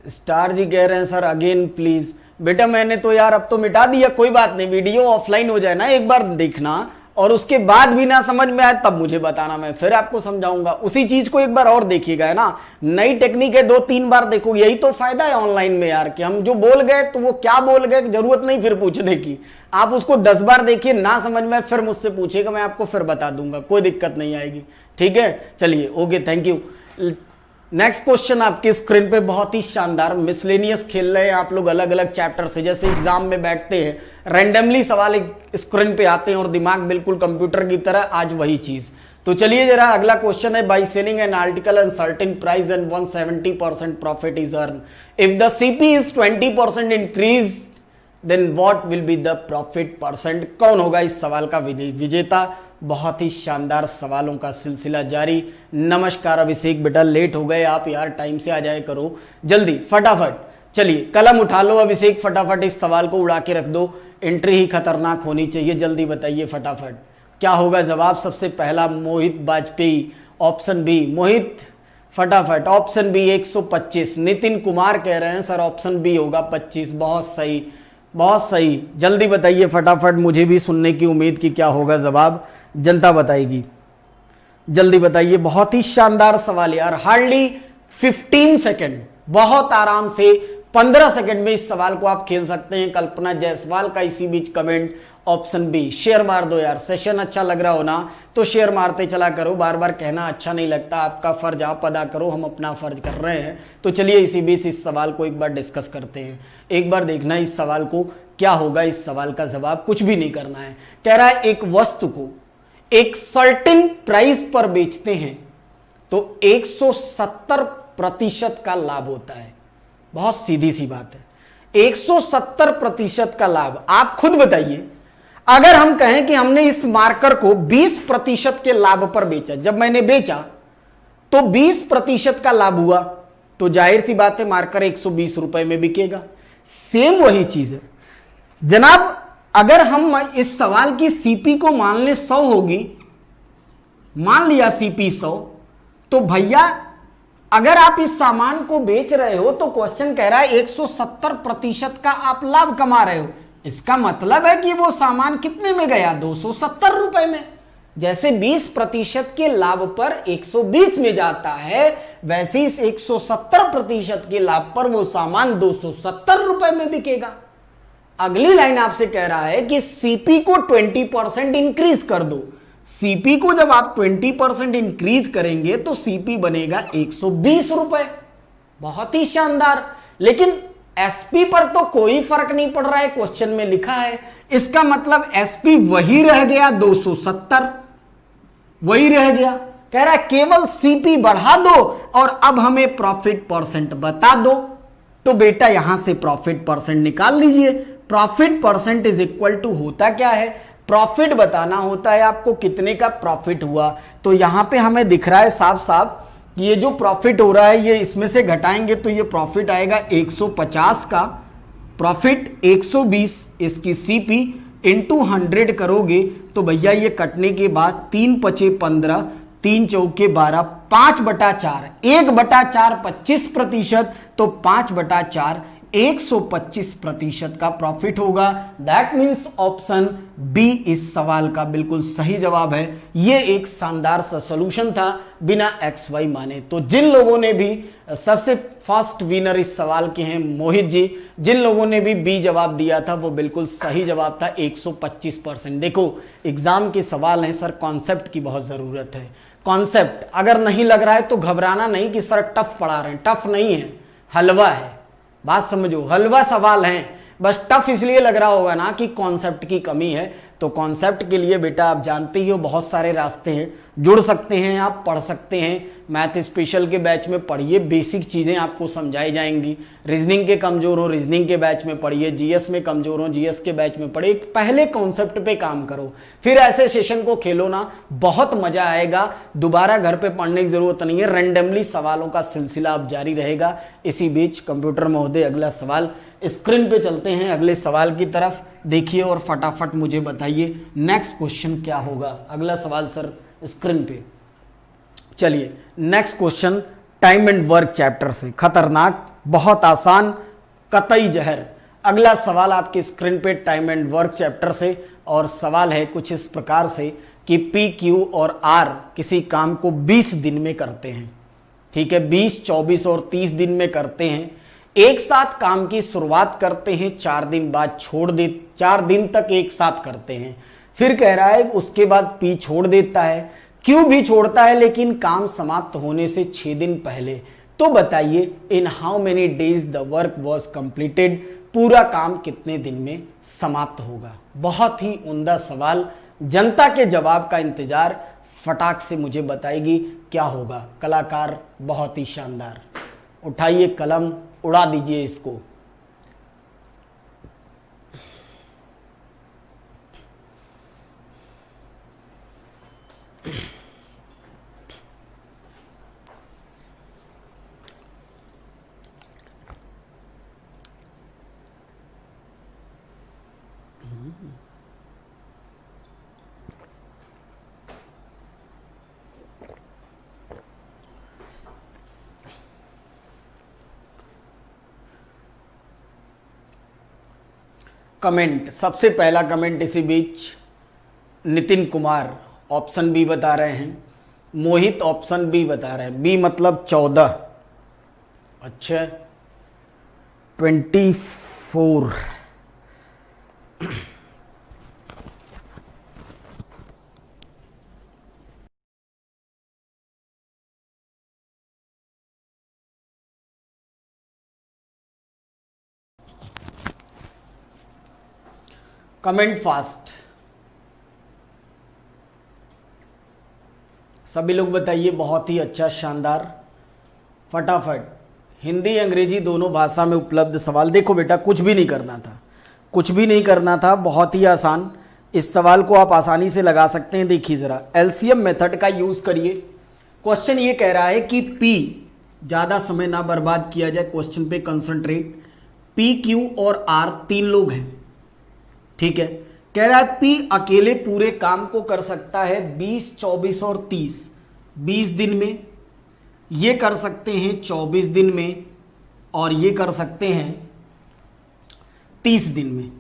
स्टार जी कह रहे हैं सर अगेन प्लीज। बेटा मैंने तो यार अब तो मिटा दिया, कोई बात नहीं, वीडियो ऑफलाइन हो जाए ना, एक बार देखना, और उसके बाद भी ना समझ में आए तब मुझे बताना, मैं फिर आपको समझाऊंगा। उसी चीज को एक बार और देखिएगा, है ना, नई टेक्निक है, 2-3 बार देखो। यही तो फायदा है ऑनलाइन में यार, कि हम जो बोल गए तो वो क्या बोल गए, जरूरत नहीं फिर पूछने की। आप उसको 10 बार देखिए, ना समझ में फिर मुझसे पूछिएगा, मैं आपको फिर बता दूंगा, कोई दिक्कत नहीं आएगी। ठीक है, चलिए okay, thank you. Next question आपके स्क्रीन पे बहुत ही शानदार, मिसलेनियस खेल रहे हैं आप लोग अलग अलग चैप्टर से, जैसे एग्जाम में बैठते हैं रैंडमली सवाल स्क्रीन पे आते हैं और दिमाग बिल्कुल कंप्यूटर की तरह, आज वही चीज। तो चलिए जरा अगला क्वेश्चन है, by selling an article and certain price and 170% profit is earn, if the CP is 20% increase then what will be the profit percent. कौन होगा इस सवाल का विजेता। बहुत ही शानदार सवालों का सिलसिला जारी। नमस्कार अभिषेक बेटा, लेट हो गए आप यार, टाइम से आ जाए करो जल्दी फटाफट। चलिए कलम उठा लो अभिषेक, फटाफट इस सवाल को उड़ा के रख दो, एंट्री ही खतरनाक होनी चाहिए। जल्दी बताइए फटाफट क्या होगा जवाब। सबसे पहला मोहित वाजपेयी, ऑप्शन बी। मोहित फटाफट ऑप्शन बी 125। नितिन कुमार कह रहे हैं सर ऑप्शन बी होगा 25। बहुत सही बहुत सही, जल्दी बताइए फटाफट, मुझे भी सुनने की उम्मीद कि क्या होगा जवाब, जनता बताएगी। जल्दी बताइए, बहुत ही शानदार सवाल यार, हार्डली 15 सेकेंड, बहुत आराम से 15 सेकंड में इस सवाल को आप खेल सकते हैं। कल्पना जायसवाल का इसी बीच कमेंट ऑप्शन बी। शेयर मार दो यार, सेशन अच्छा लग रहा हो ना तो शेयर मारते चला करो, बार बार कहना अच्छा नहीं लगता, आपका फर्ज आप अदा करो, हम अपना फर्ज कर रहे हैं। तो चलिए इसी बीच इस सवाल को एक बार डिस्कस करते हैं। एक बार देखना इस सवाल को क्या होगा। इस सवाल का जवाब कुछ भी नहीं करना है। कह रहा है एक वस्तु को एक सर्टेन प्राइस पर बेचते हैं तो 170% का लाभ होता है। बहुत सीधी सी बात है, 170% का लाभ। आप खुद बताइए, अगर हम कहें कि हमने इस मार्कर को 20% के लाभ पर बेचा, जब मैंने बेचा तो 20% का लाभ हुआ, तो जाहिर सी बात है मार्कर 120 रुपए में बिकेगा। सेम वही चीज है जनाब। अगर हम इस सवाल की सीपी को मान ले 100 होगी, मान लिया सीपी 100, तो भैया अगर आप इस सामान को बेच रहे हो तो क्वेश्चन कह रहा है 170% का आप लाभ कमा रहे हो। इसका मतलब है कि वो सामान कितने में गया, 270 रुपए में। जैसे 20% के लाभ पर 120 में जाता है, वैसे इस 170% के लाभ पर वो सामान 270 रुपए में बिकेगा। अगली लाइन आपसे कह रहा है कि सीपी को 20% इंक्रीज कर दो। सीपी को जब आप 20% इंक्रीज करेंगे तो सीपी बनेगा 120 रुपए। बहुत ही शानदार। लेकिन एसपी पर तो कोई फर्क नहीं पड़ रहा है, क्वेश्चन में लिखा है। इसका मतलब एसपी वही रह गया 270, वही रह गया। कह रहा है केवल सीपी बढ़ा दो और अब हमें प्रॉफिट परसेंट बता दो। तो बेटा यहां से प्रॉफिट परसेंट निकाल लीजिए। Profit percent is equal to होता क्या है, प्रॉफिट बताना होता है आपको कितने का प्रॉफिट हुआ। तो यहां पे हमें दिख रहा है साफ साफ कि ये जो प्रॉफिट हो रहा है ये इसमें से घटाएंगे तो ये प्रॉफिट आएगा 150 का, प्रॉफिट 120 इसकी सीपी इंटू 100 करोगे तो भैया ये कटने के बाद 3 पचे 15, 3 चौके 12, 5/4, 1/4 25%, तो 5/4 125% का प्रॉफिट होगा। दैट मीन्स ऑप्शन बी इस सवाल का बिल्कुल सही जवाब है। ये एक शानदार सा सॉल्यूशन था बिना एक्स वाई माने। तो जिन लोगों ने भी सबसे फर्स्ट विनर इस सवाल के हैं मोहित जी, जिन लोगों ने भी बी जवाब दिया था वो बिल्कुल सही जवाब था 125%। देखो एग्जाम के सवाल हैं सर, कॉन्सेप्ट की बहुत जरूरत है। कॉन्सेप्ट अगर नहीं लग रहा है तो घबराना नहीं कि सर टफ पढ़ा रहे हैं, टफ नहीं है, हलवा है। बात समझो, हलवा सवाल हैं, बस टफ इसलिए लग रहा होगा ना कि कॉन्सेप्ट की कमी है। तो कॉन्सेप्ट के लिए बेटा आप जानते ही हो बहुत सारे रास्ते हैं, जुड़ सकते हैं आप, पढ़ सकते हैं। मैथ स्पेशल के बैच में पढ़िए, बेसिक चीज़ें आपको समझाई जाएंगी। रीजनिंग के कमजोर हो रीजनिंग के बैच में पढ़िए, जीएस में कमजोर हो जीएस के बैच में पढ़िए। पहले कॉन्सेप्ट पे काम करो, फिर ऐसे सेशन को खेलो ना, बहुत मजा आएगा। दोबारा घर पे पढ़ने की जरूरत नहीं है, रैंडमली सवालों का सिलसिला अब जारी रहेगा। इसी बीच कंप्यूटर महोदय अगला सवाल, स्क्रीन पे चलते हैं अगले सवाल की तरफ, देखिए और फटाफट मुझे बताइए नेक्स्ट क्वेश्चन क्या होगा। अगला सवाल सर स्क्रीन पे। चलिए next question time and work chapter से, खतरनाक, बहुत आसान, कतई जहर। अगला सवाल आपके स्क्रीन पे टाइम एंड वर्क चैप्टर से, और सवाल है कुछ इस प्रकार से कि पी क्यू और आर किसी काम को 20 दिन में करते हैं। ठीक है, 20, 24 और 30 दिन में करते हैं। एक साथ काम की शुरुआत करते हैं, 4 दिन बाद छोड़ दे, 4 दिन तक एक साथ करते हैं। फिर कह रहा है उसके बाद पी छोड़ देता है, क्यू भी छोड़ता है लेकिन काम समाप्त होने से 6 दिन पहले। तो बताइए in how many days the work was completed, पूरा काम कितने दिन में समाप्त होगा। बहुत ही उम्दा सवाल, जनता के जवाब का इंतजार, फटाक से मुझे बताएगी क्या होगा। कलाकार बहुत ही शानदार, उठाइए कलम, उड़ा दीजिए इसको। कमेंट, सबसे पहला कमेंट इसी बीच नितिन कुमार ऑप्शन बी बता रहे हैं, मोहित ऑप्शन बी बता रहे हैं, बी मतलब 14। अच्छा 24। कमेंट फास्ट, सभी लोग बताइए। बहुत ही अच्छा, शानदार, फटाफट। हिंदी अंग्रेजी दोनों भाषा में उपलब्ध सवाल। देखो बेटा, कुछ भी नहीं करना था, कुछ भी नहीं करना था, बहुत ही आसान। इस सवाल को आप आसानी से लगा सकते हैं। देखिए जरा, एलसीएम मेथड का यूज करिए। क्वेश्चन ये कह रहा है कि पी, ज्यादा समय ना बर्बाद किया जाए, क्वेश्चन पे कंसंट्रेट। पी, क्यू और आर तीन लोग हैं, ठीक है। कह रहा है पी अकेले पूरे काम को कर सकता है 20, 24 और 30। 20 दिन में, ये कर सकते हैं 24 दिन में, और ये कर सकते हैं 30 दिन में,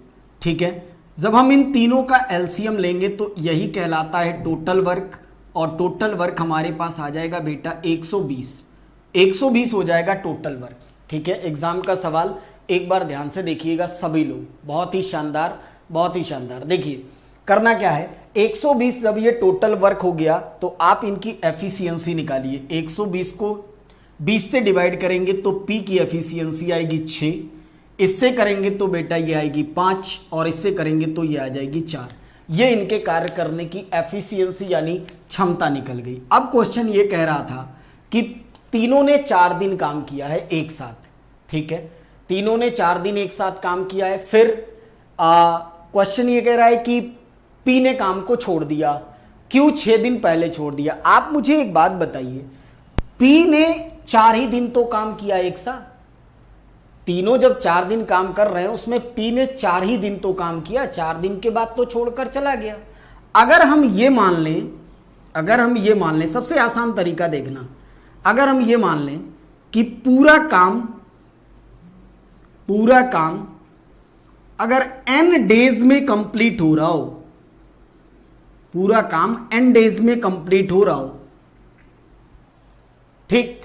ठीक है। जब हम इन तीनों का एलसीएम लेंगे तो यही कहलाता है टोटल वर्क, और टोटल वर्क हमारे पास आ जाएगा बेटा 120। 120 हो जाएगा टोटल वर्क, ठीक है। एग्जाम का सवाल एक बार ध्यान से देखिएगा सभी लोग, बहुत ही शानदार, बहुत ही शानदार। देखिए करना क्या है, 120 जब ये टोटल वर्क हो गया तो आप इनकी एफिशिएंसी निकालिए। 120 को 20 से डिवाइड करेंगे तो पी की एफिशिएंसी आएगी 6, इससे करेंगे तो बेटा ये आएगी 5, और इससे करेंगे तो ये आ जाएगी 4। ये इनके कार्य करने की एफिशिएंसी यानी क्षमता निकल गई। अब क्वेश्चन ये कह रहा था कि तीनों ने 4 दिन काम किया है एक साथ, ठीक है। तीनों ने 4 दिन एक साथ काम किया है। फिर क्वेश्चन ये कह रहा है कि पी ने काम को छोड़ दिया, क्यू 6 दिन पहले छोड़ दिया। आप मुझे एक बात बताइए, पी ने 4 ही दिन तो काम किया एक साथ। तीनों जब 4 दिन काम कर रहे हैं उसमें पी ने 4 ही दिन तो काम किया, 4 दिन के बाद तो छोड़कर चला गया। अगर हम ये मान लें, अगर हम ये मान लें, सबसे आसान तरीका देखना, अगर हम ये मान लें कि पूरा काम अगर n डेज में कंप्लीट हो रहा हो, पूरा काम n डेज में कंप्लीट हो रहा हो, ठीक,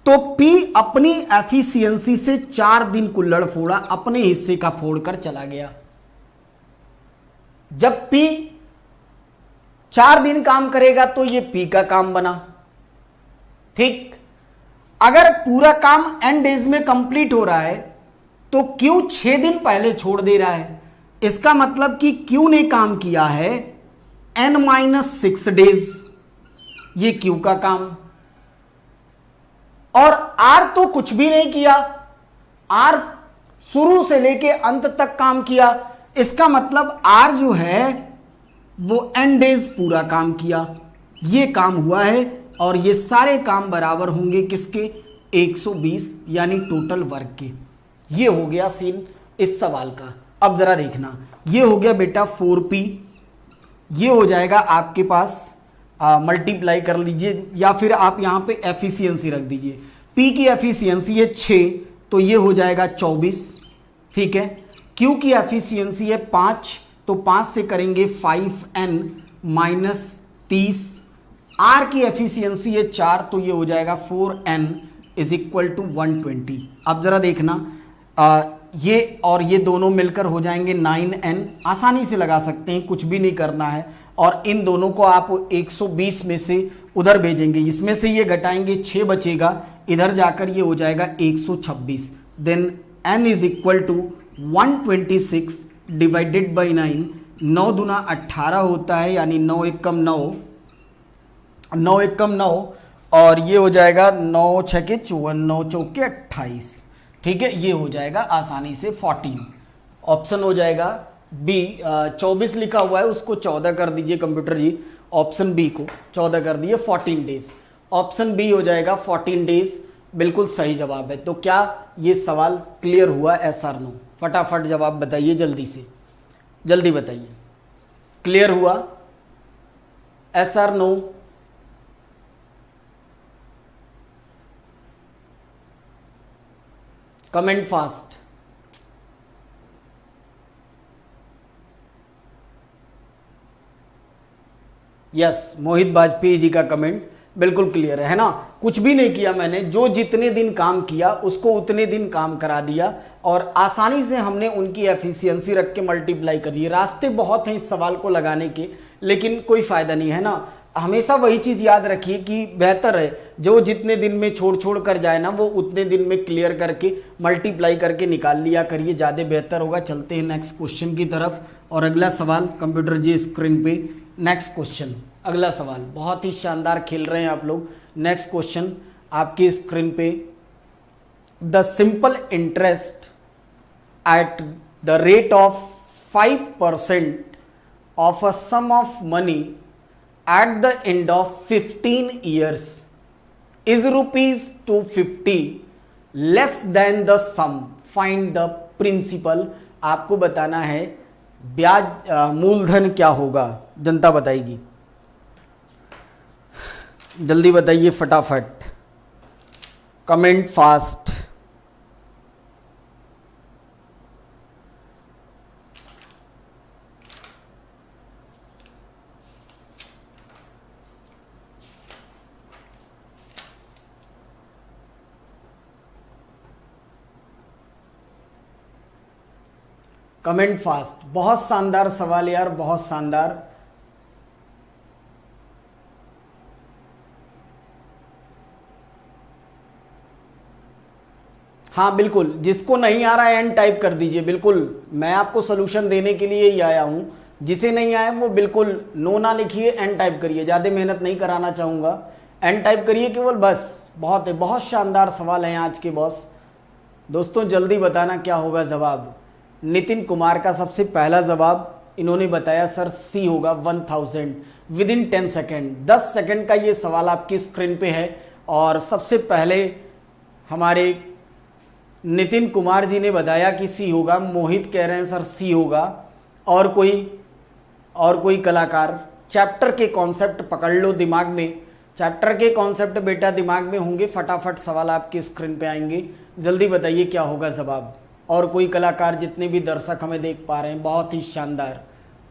तो P अपनी एफिशिएंसी से 4 दिन कुल्हड़ फोड़ा, अपने हिस्से का फोड़कर चला गया। जब P 4 दिन काम करेगा तो ये P का काम बना, ठीक। अगर पूरा काम n डेज में कंप्लीट हो रहा है तो Q 6 दिन पहले छोड़ दे रहा है, इसका मतलब कि Q ने काम किया है n-6 डेज, ये Q का काम। और R तो कुछ भी नहीं किया, R शुरू से लेके अंत तक काम किया, इसका मतलब R जो है वो n डेज पूरा काम किया। ये काम हुआ है, और ये सारे काम बराबर होंगे किसके, 120 यानी टोटल वर्क के। ये हो गया सीन इस सवाल का। अब जरा देखना, ये हो गया बेटा 4p, ये हो जाएगा आपके पास, मल्टीप्लाई कर लीजिए, या फिर आप यहां पे एफिशिएंसी रख दीजिए। p की एफिशिएंसी है 6, तो ये हो जाएगा 24, ठीक है। q की एफिशिएंसी है 5, तो 5 से करेंगे 5n माइनस 30। r की एफिशिएंसी है 4, तो ये हो जाएगा 4n इज इक्वल टू 120। अब जरा देखना, ये और ये दोनों मिलकर हो जाएंगे 9n, आसानी से लगा सकते हैं, कुछ भी नहीं करना है। और इन दोनों को आप 120 में से उधर भेजेंगे, इसमें से ये घटाएंगे, 6 बचेगा, इधर जाकर ये हो जाएगा 126। Then n is equal to 126 divided by 9। 9 दूना 18 होता है, यानी 9 एकम 9, 9 एकम 9, और ये हो जाएगा 9 छके 54, 9 चौके 28, ठीक है। ये हो जाएगा आसानी से 14। ऑप्शन हो जाएगा बी। 24 लिखा हुआ है, उसको 14 कर दीजिए कंप्यूटर जी, ऑप्शन बी को 14 कर दिए, 14 डेज। ऑप्शन बी हो जाएगा 14 डेज, बिल्कुल सही जवाब है। तो क्या ये सवाल क्लियर हुआ, एस आर नो? फटाफट जवाब बताइए, जल्दी से, जल्दी बताइए, क्लियर हुआ, yes or no? Comment fast. Yes, Mohit Vajpayee ji का कमेंट बिल्कुल क्लियर है ना। कुछ भी नहीं किया मैंने, जो जितने दिन काम किया उसको उतने दिन काम करा दिया और आसानी से हमने उनकी एफिशिएंसी रख के मल्टीप्लाई करी। रास्ते बहुत हैं इस सवाल को लगाने के, लेकिन कोई फायदा नहीं है ना। हमेशा वही चीज याद रखिए कि बेहतर है जो जितने दिन में छोड़ छोड़ कर जाए ना, वो उतने दिन में क्लियर करके मल्टीप्लाई करके निकाल लिया करिए, ज़्यादा बेहतर होगा। चलते हैं नेक्स्ट क्वेश्चन की तरफ। और अगला सवाल कंप्यूटर जी स्क्रीन पे, नेक्स्ट क्वेश्चन, अगला सवाल। बहुत ही शानदार खेल रहे हैं आप लोग। नेक्स्ट क्वेश्चन आपकी स्क्रीन पे, the simple interest at the rate of 5% of a sum of money at the end of 15 years is ₹250 less than the sum, find the principal। आपको बताना है ब्याज मूलधन क्या होगा, जनता बताएगी। जल्दी बताइए फटाफट, कमेंट फास्ट। Comment fast. बहुत शानदार सवाल यार, बहुत शानदार। हाँ बिल्कुल, जिसको नहीं आ रहा है एन टाइप कर दीजिए। बिल्कुल मैं आपको सोल्यूशन देने के लिए ही आया हूं। जिसे नहीं आया वो बिल्कुल नो ना लिखिए, एन टाइप करिए। ज़्यादा मेहनत नहीं कराना चाहूँगा, एन टाइप करिए केवल, बस। बहुत है, बहुत शानदार सवाल है आज के बॉस। दोस्तों जल्दी बताना क्या होगा जवाब। नितिन कुमार का सबसे पहला जवाब इन्होंने बताया सर सी होगा 1000 विद इन 10 सेकेंड। 10 सेकेंड का ये सवाल आपकी स्क्रीन पे है। और सबसे पहले हमारे नितिन कुमार जी ने बताया कि सी होगा। मोहित कह रहे हैं सर सी होगा। और कोई कलाकार, चैप्टर के कॉन्सेप्ट पकड़ लो दिमाग में। चैप्टर के कॉन्सेप्ट बेटा दिमाग में होंगे, फटाफट सवाल आपकी स्क्रीन पे आएंगे। जल्दी बताइए क्या होगा जवाब। और कोई कलाकार, जितने भी दर्शक हमें देख पा रहे हैं, बहुत ही शानदार,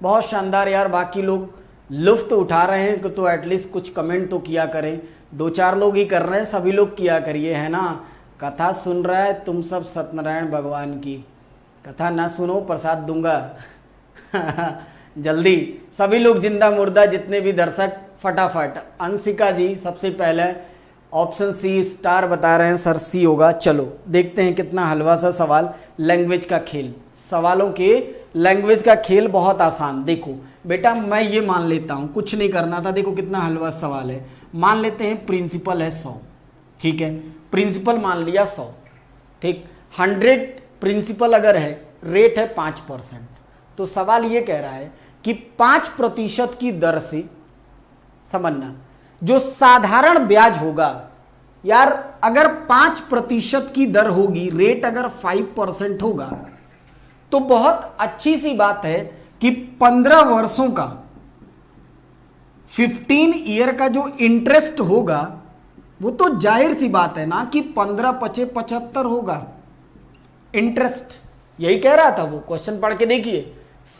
बहुत शानदार यार। बाकी लोग लुफ्त उठा रहे हैं तो एटलीस्ट कुछ कमेंट तो किया करें। 2-4 लोग ही कर रहे हैं, सभी लोग किया करिए, है ना। कथा सुन रहा है तुम सब सत्यनारायण भगवान की, कथा ना सुनो प्रसाद दूंगा। जल्दी सभी लोग, जिंदा मुर्दा जितने भी दर्शक, फटाफट। अंशिका जी सबसे पहले ऑप्शन सी स्टार बता रहे हैं सर सी होगा। चलो देखते हैं कितना हलवा सा सवाल। लैंग्वेज का खेल, सवालों के लैंग्वेज का खेल बहुत आसान। देखो बेटा मैं ये मान लेता हूँ, कुछ नहीं करना था। देखो कितना हलवा सवाल है। मान लेते हैं प्रिंसिपल है 100, ठीक है। प्रिंसिपल मान लिया 100, ठीक। 100 प्रिंसिपल अगर है, रेट है 5%। तो सवाल ये कह रहा है कि 5% की दर से, समझना, जो साधारण ब्याज होगा यार, अगर 5% की दर होगी, रेट अगर 5% होगा, तो बहुत अच्छी सी बात है कि 15 वर्षों का, 15 ईयर का जो इंटरेस्ट होगा, वो तो जाहिर सी बात है ना कि 15×5 = 75 होगा इंटरेस्ट। यही कह रहा था वो, क्वेश्चन पढ़ के देखिए।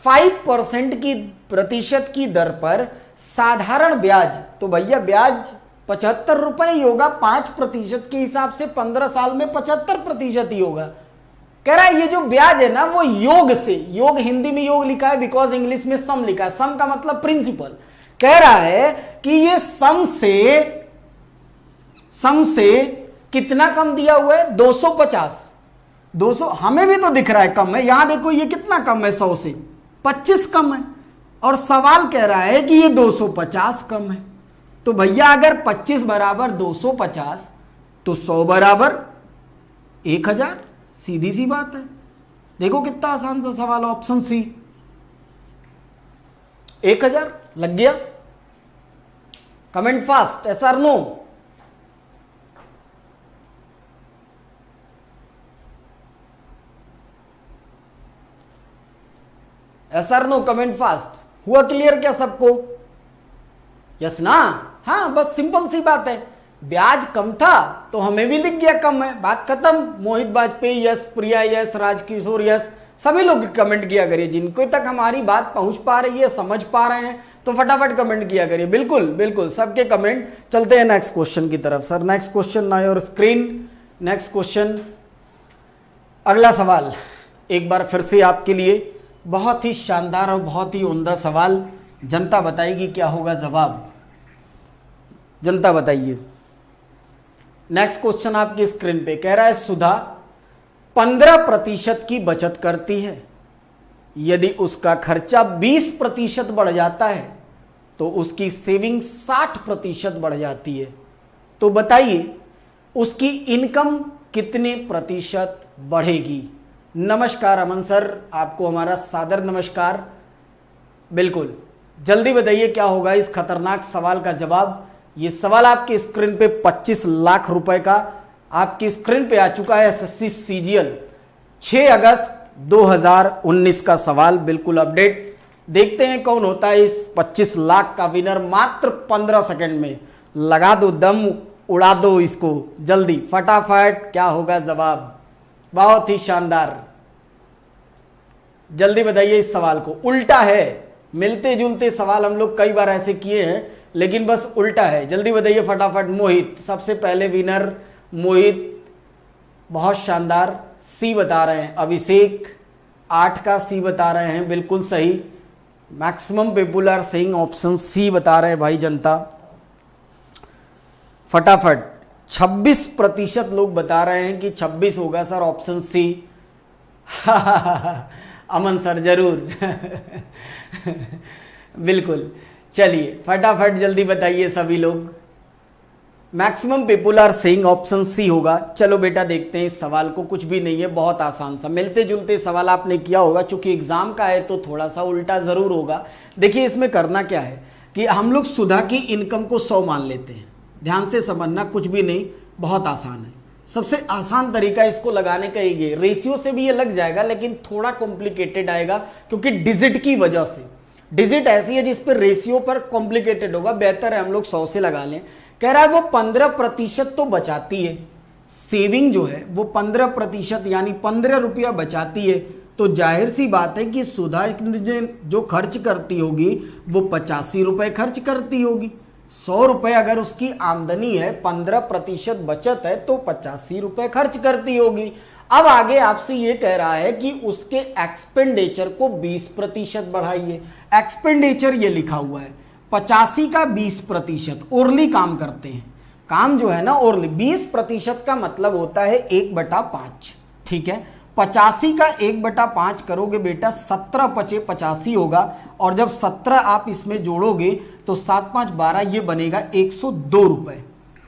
5% की प्रतिशत की दर पर साधारण ब्याज, तो भैया ब्याज 75 रुपए ही होगा। 5% के हिसाब से 15 साल में 75% ही होगा। कह रहा है ये जो ब्याज है ना, वो योग से, योग हिंदी में योग लिखा है बिकॉज इंग्लिश में सम लिखा है। सम का मतलब प्रिंसिपल। कह रहा है कि ये सम से कितना कम दिया हुआ है, 250। 200 हमें भी तो दिख रहा है कम है। यहां देखो ये कितना कम है, 100 से 25 कम है। और सवाल कह रहा है कि ये 250 कम है। तो भैया अगर 25 बराबर 250 तो 100 बराबर 1000। सीधी सी बात है। देखो कितना आसान सा सवाल, ऑप्शन सी 1000 लग गया। कमेंट फास्ट, यस और नो। यस और नो, कमेंट फास्ट। हुआ क्लियर क्या सबको? यस ना? हाँ बस सिंपल सी बात है। ब्याज कम था तो हमें भी लिख गया कम है, बात खत्म। मोहित वाजपेयी यस, प्रिया यस, राजकिशोर यस, सभी लोग कमेंट किया करिए। जिनको तक हमारी बात पहुंच पा रही है, समझ पा रहे हैं, तो फटाफट कमेंट किया करिए। बिल्कुल बिल्कुल सबके कमेंट। चलते हैं नेक्स्ट क्वेश्चन की तरफ। सर नेक्स्ट क्वेश्चन ना योर स्क्रीन। नेक्स्ट क्वेश्चन, अगला सवाल एक बार फिर से आपके लिए बहुत ही शानदार और बहुत ही उम्दा सवाल। जनता बताएगी क्या होगा जवाब, जनता बताइए। नेक्स्ट क्वेश्चन आपकी स्क्रीन पे कह रहा है सुधा 15% की बचत करती है, यदि उसका खर्चा 20% बढ़ जाता है तो उसकी सेविंग 60% बढ़ जाती है, तो बताइए उसकी इनकम कितने प्रतिशत बढ़ेगी। नमस्कार अमन सर, आपको हमारा सादर नमस्कार। बिल्कुल जल्दी बताइए क्या होगा इस खतरनाक सवाल का जवाब। ये सवाल आपकी स्क्रीन पे 25 लाख रुपए का आपकी स्क्रीन पे आ चुका है। एसएससी सीजीएल 6 अगस्त 2019 का सवाल, बिल्कुल अपडेट। देखते हैं कौन होता है इस 25 लाख का विनर। मात्र 15 सेकंड में लगा दो दम, उड़ा दो इसको जल्दी फटाफट। क्या होगा जवाब, बहुत ही शानदार। जल्दी बताइए इस सवाल को। उल्टा है, मिलते जुलते सवाल हम लोग कई बार ऐसे किए हैं लेकिन बस उल्टा है। जल्दी बताइए फटाफट। मोहित सबसे पहले विनर, मोहित बहुत शानदार। सी बता रहे हैं अभिषेक, 8 का सी बता रहे हैं, बिल्कुल सही। Maximum people saying option C बता रहे हैं भाई जनता। फटाफट 26% लोग बता रहे हैं कि 26 होगा sir, option C. Aman sir जरूर। बिल्कुल, चलिए फटाफट जल्दी बताइए सभी लोग। Maximum people are saying option C होगा। चलो बेटा देखते हैं इस सवाल को। कुछ भी नहीं है, बहुत आसान सा मिलते जुलते सवाल आपने किया होगा। चूंकि एग्जाम का है तो थोड़ा सा उल्टा जरूर होगा। देखिए इसमें करना क्या है कि हम लोग सुधा की इनकम को 100 मान लेते हैं। ध्यान से समझना, कुछ भी नहीं, बहुत आसान है। सबसे आसान तरीका इसको लगाने का ये, रेशियो से भी ये लग जाएगा लेकिन थोड़ा कॉम्प्लिकेटेड आएगा क्योंकि डिजिट की वजह से। डिजिट ऐसी है जिस पर रेशियो पर कॉम्प्लिकेटेड होगा, बेहतर है हम लोग 100 से लगा लें। कह रहा है वो 15% तो बचाती है, सेविंग जो है वो 15% यानी 15 रुपया बचाती है। तो जाहिर सी बात है कि सुधा जो खर्च करती होगी वो 85 रुपए खर्च करती होगी। 100 रुपए अगर उसकी आमदनी है, 15% बचत है तो 85 रुपए खर्च करती होगी। अब आगे आपसे ये कह रहा है कि उसके एक्सपेंडिचर को 20% बढ़ाइए। एक्सपेंडिचर ये लिखा हुआ है 85 का 20%। ओरली काम करते हैं, काम जो है ना ओरली। 20% का मतलब होता है 1/5, ठीक है। 85 का 1/5 करोगे बेटा 17 पचे 85 होगा। और जब 17 आप इसमें जोड़ोगे तो 7 5 12, ये बनेगा 102 रुपए,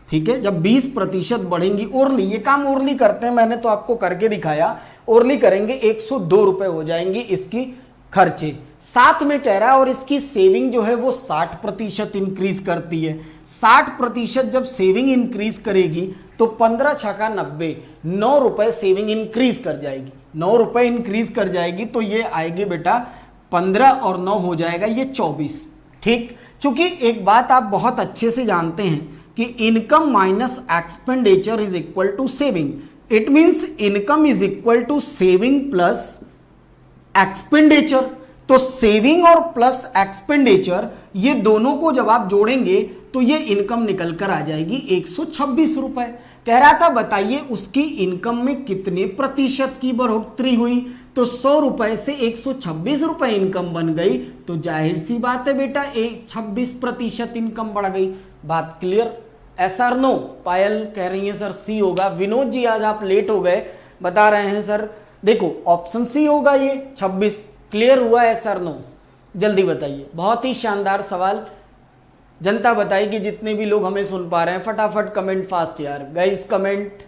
ठीक है। जब 20% बढ़ेंगी ओरली, ये काम ओरली करते हैं, मैंने तो आपको करके दिखाया। ओरली करेंगे 102 रुपए हो जाएंगी इसकी खर्चे। साथ में कह रहा है और इसकी सेविंग जो है वो 60% इंक्रीज करती है। 60% जब सेविंग इंक्रीज करेगी तो 15 छक्का 90, 9 रुपए सेविंग इंक्रीज कर जाएगी। 9 रुपए इंक्रीज कर जाएगी तो ये आएगी बेटा 15 और 9 हो जाएगा ये 24, ठीक। चूंकि एक बात आप बहुत अच्छे से जानते हैं कि income minus expenditure is equal to saving. It means income is equal to saving plus expenditure. तो सेविंग और प्लस एक्सपेंडिचर ये दोनों को जब आप जोड़ेंगे तो ये इनकम निकल कर आ जाएगी 126 रुपए। कह रहा था बताइए उसकी इनकम में कितने प्रतिशत की बढ़ोतरी हुई। तो 100 रुपए से 126 रुपए इनकम बन गई। तो जाहिर सी बात है बेटा 26% इनकम बढ़ गई। बात clear? Yes or no? Payal कह रही है सर सी होगा। विनोद जी आज आप लेट हो गए, बता रहे हैं सर देखो ऑप्शन सी होगा ये 26। क्लियर हुआ है सर नो? जल्दी बताइए। बहुत ही शानदार सवाल। जनता बताएगी जितने भी लोग हमें सुन पा रहे हैं, फटाफट कमेंट फास्ट यार गाइस, कमेंट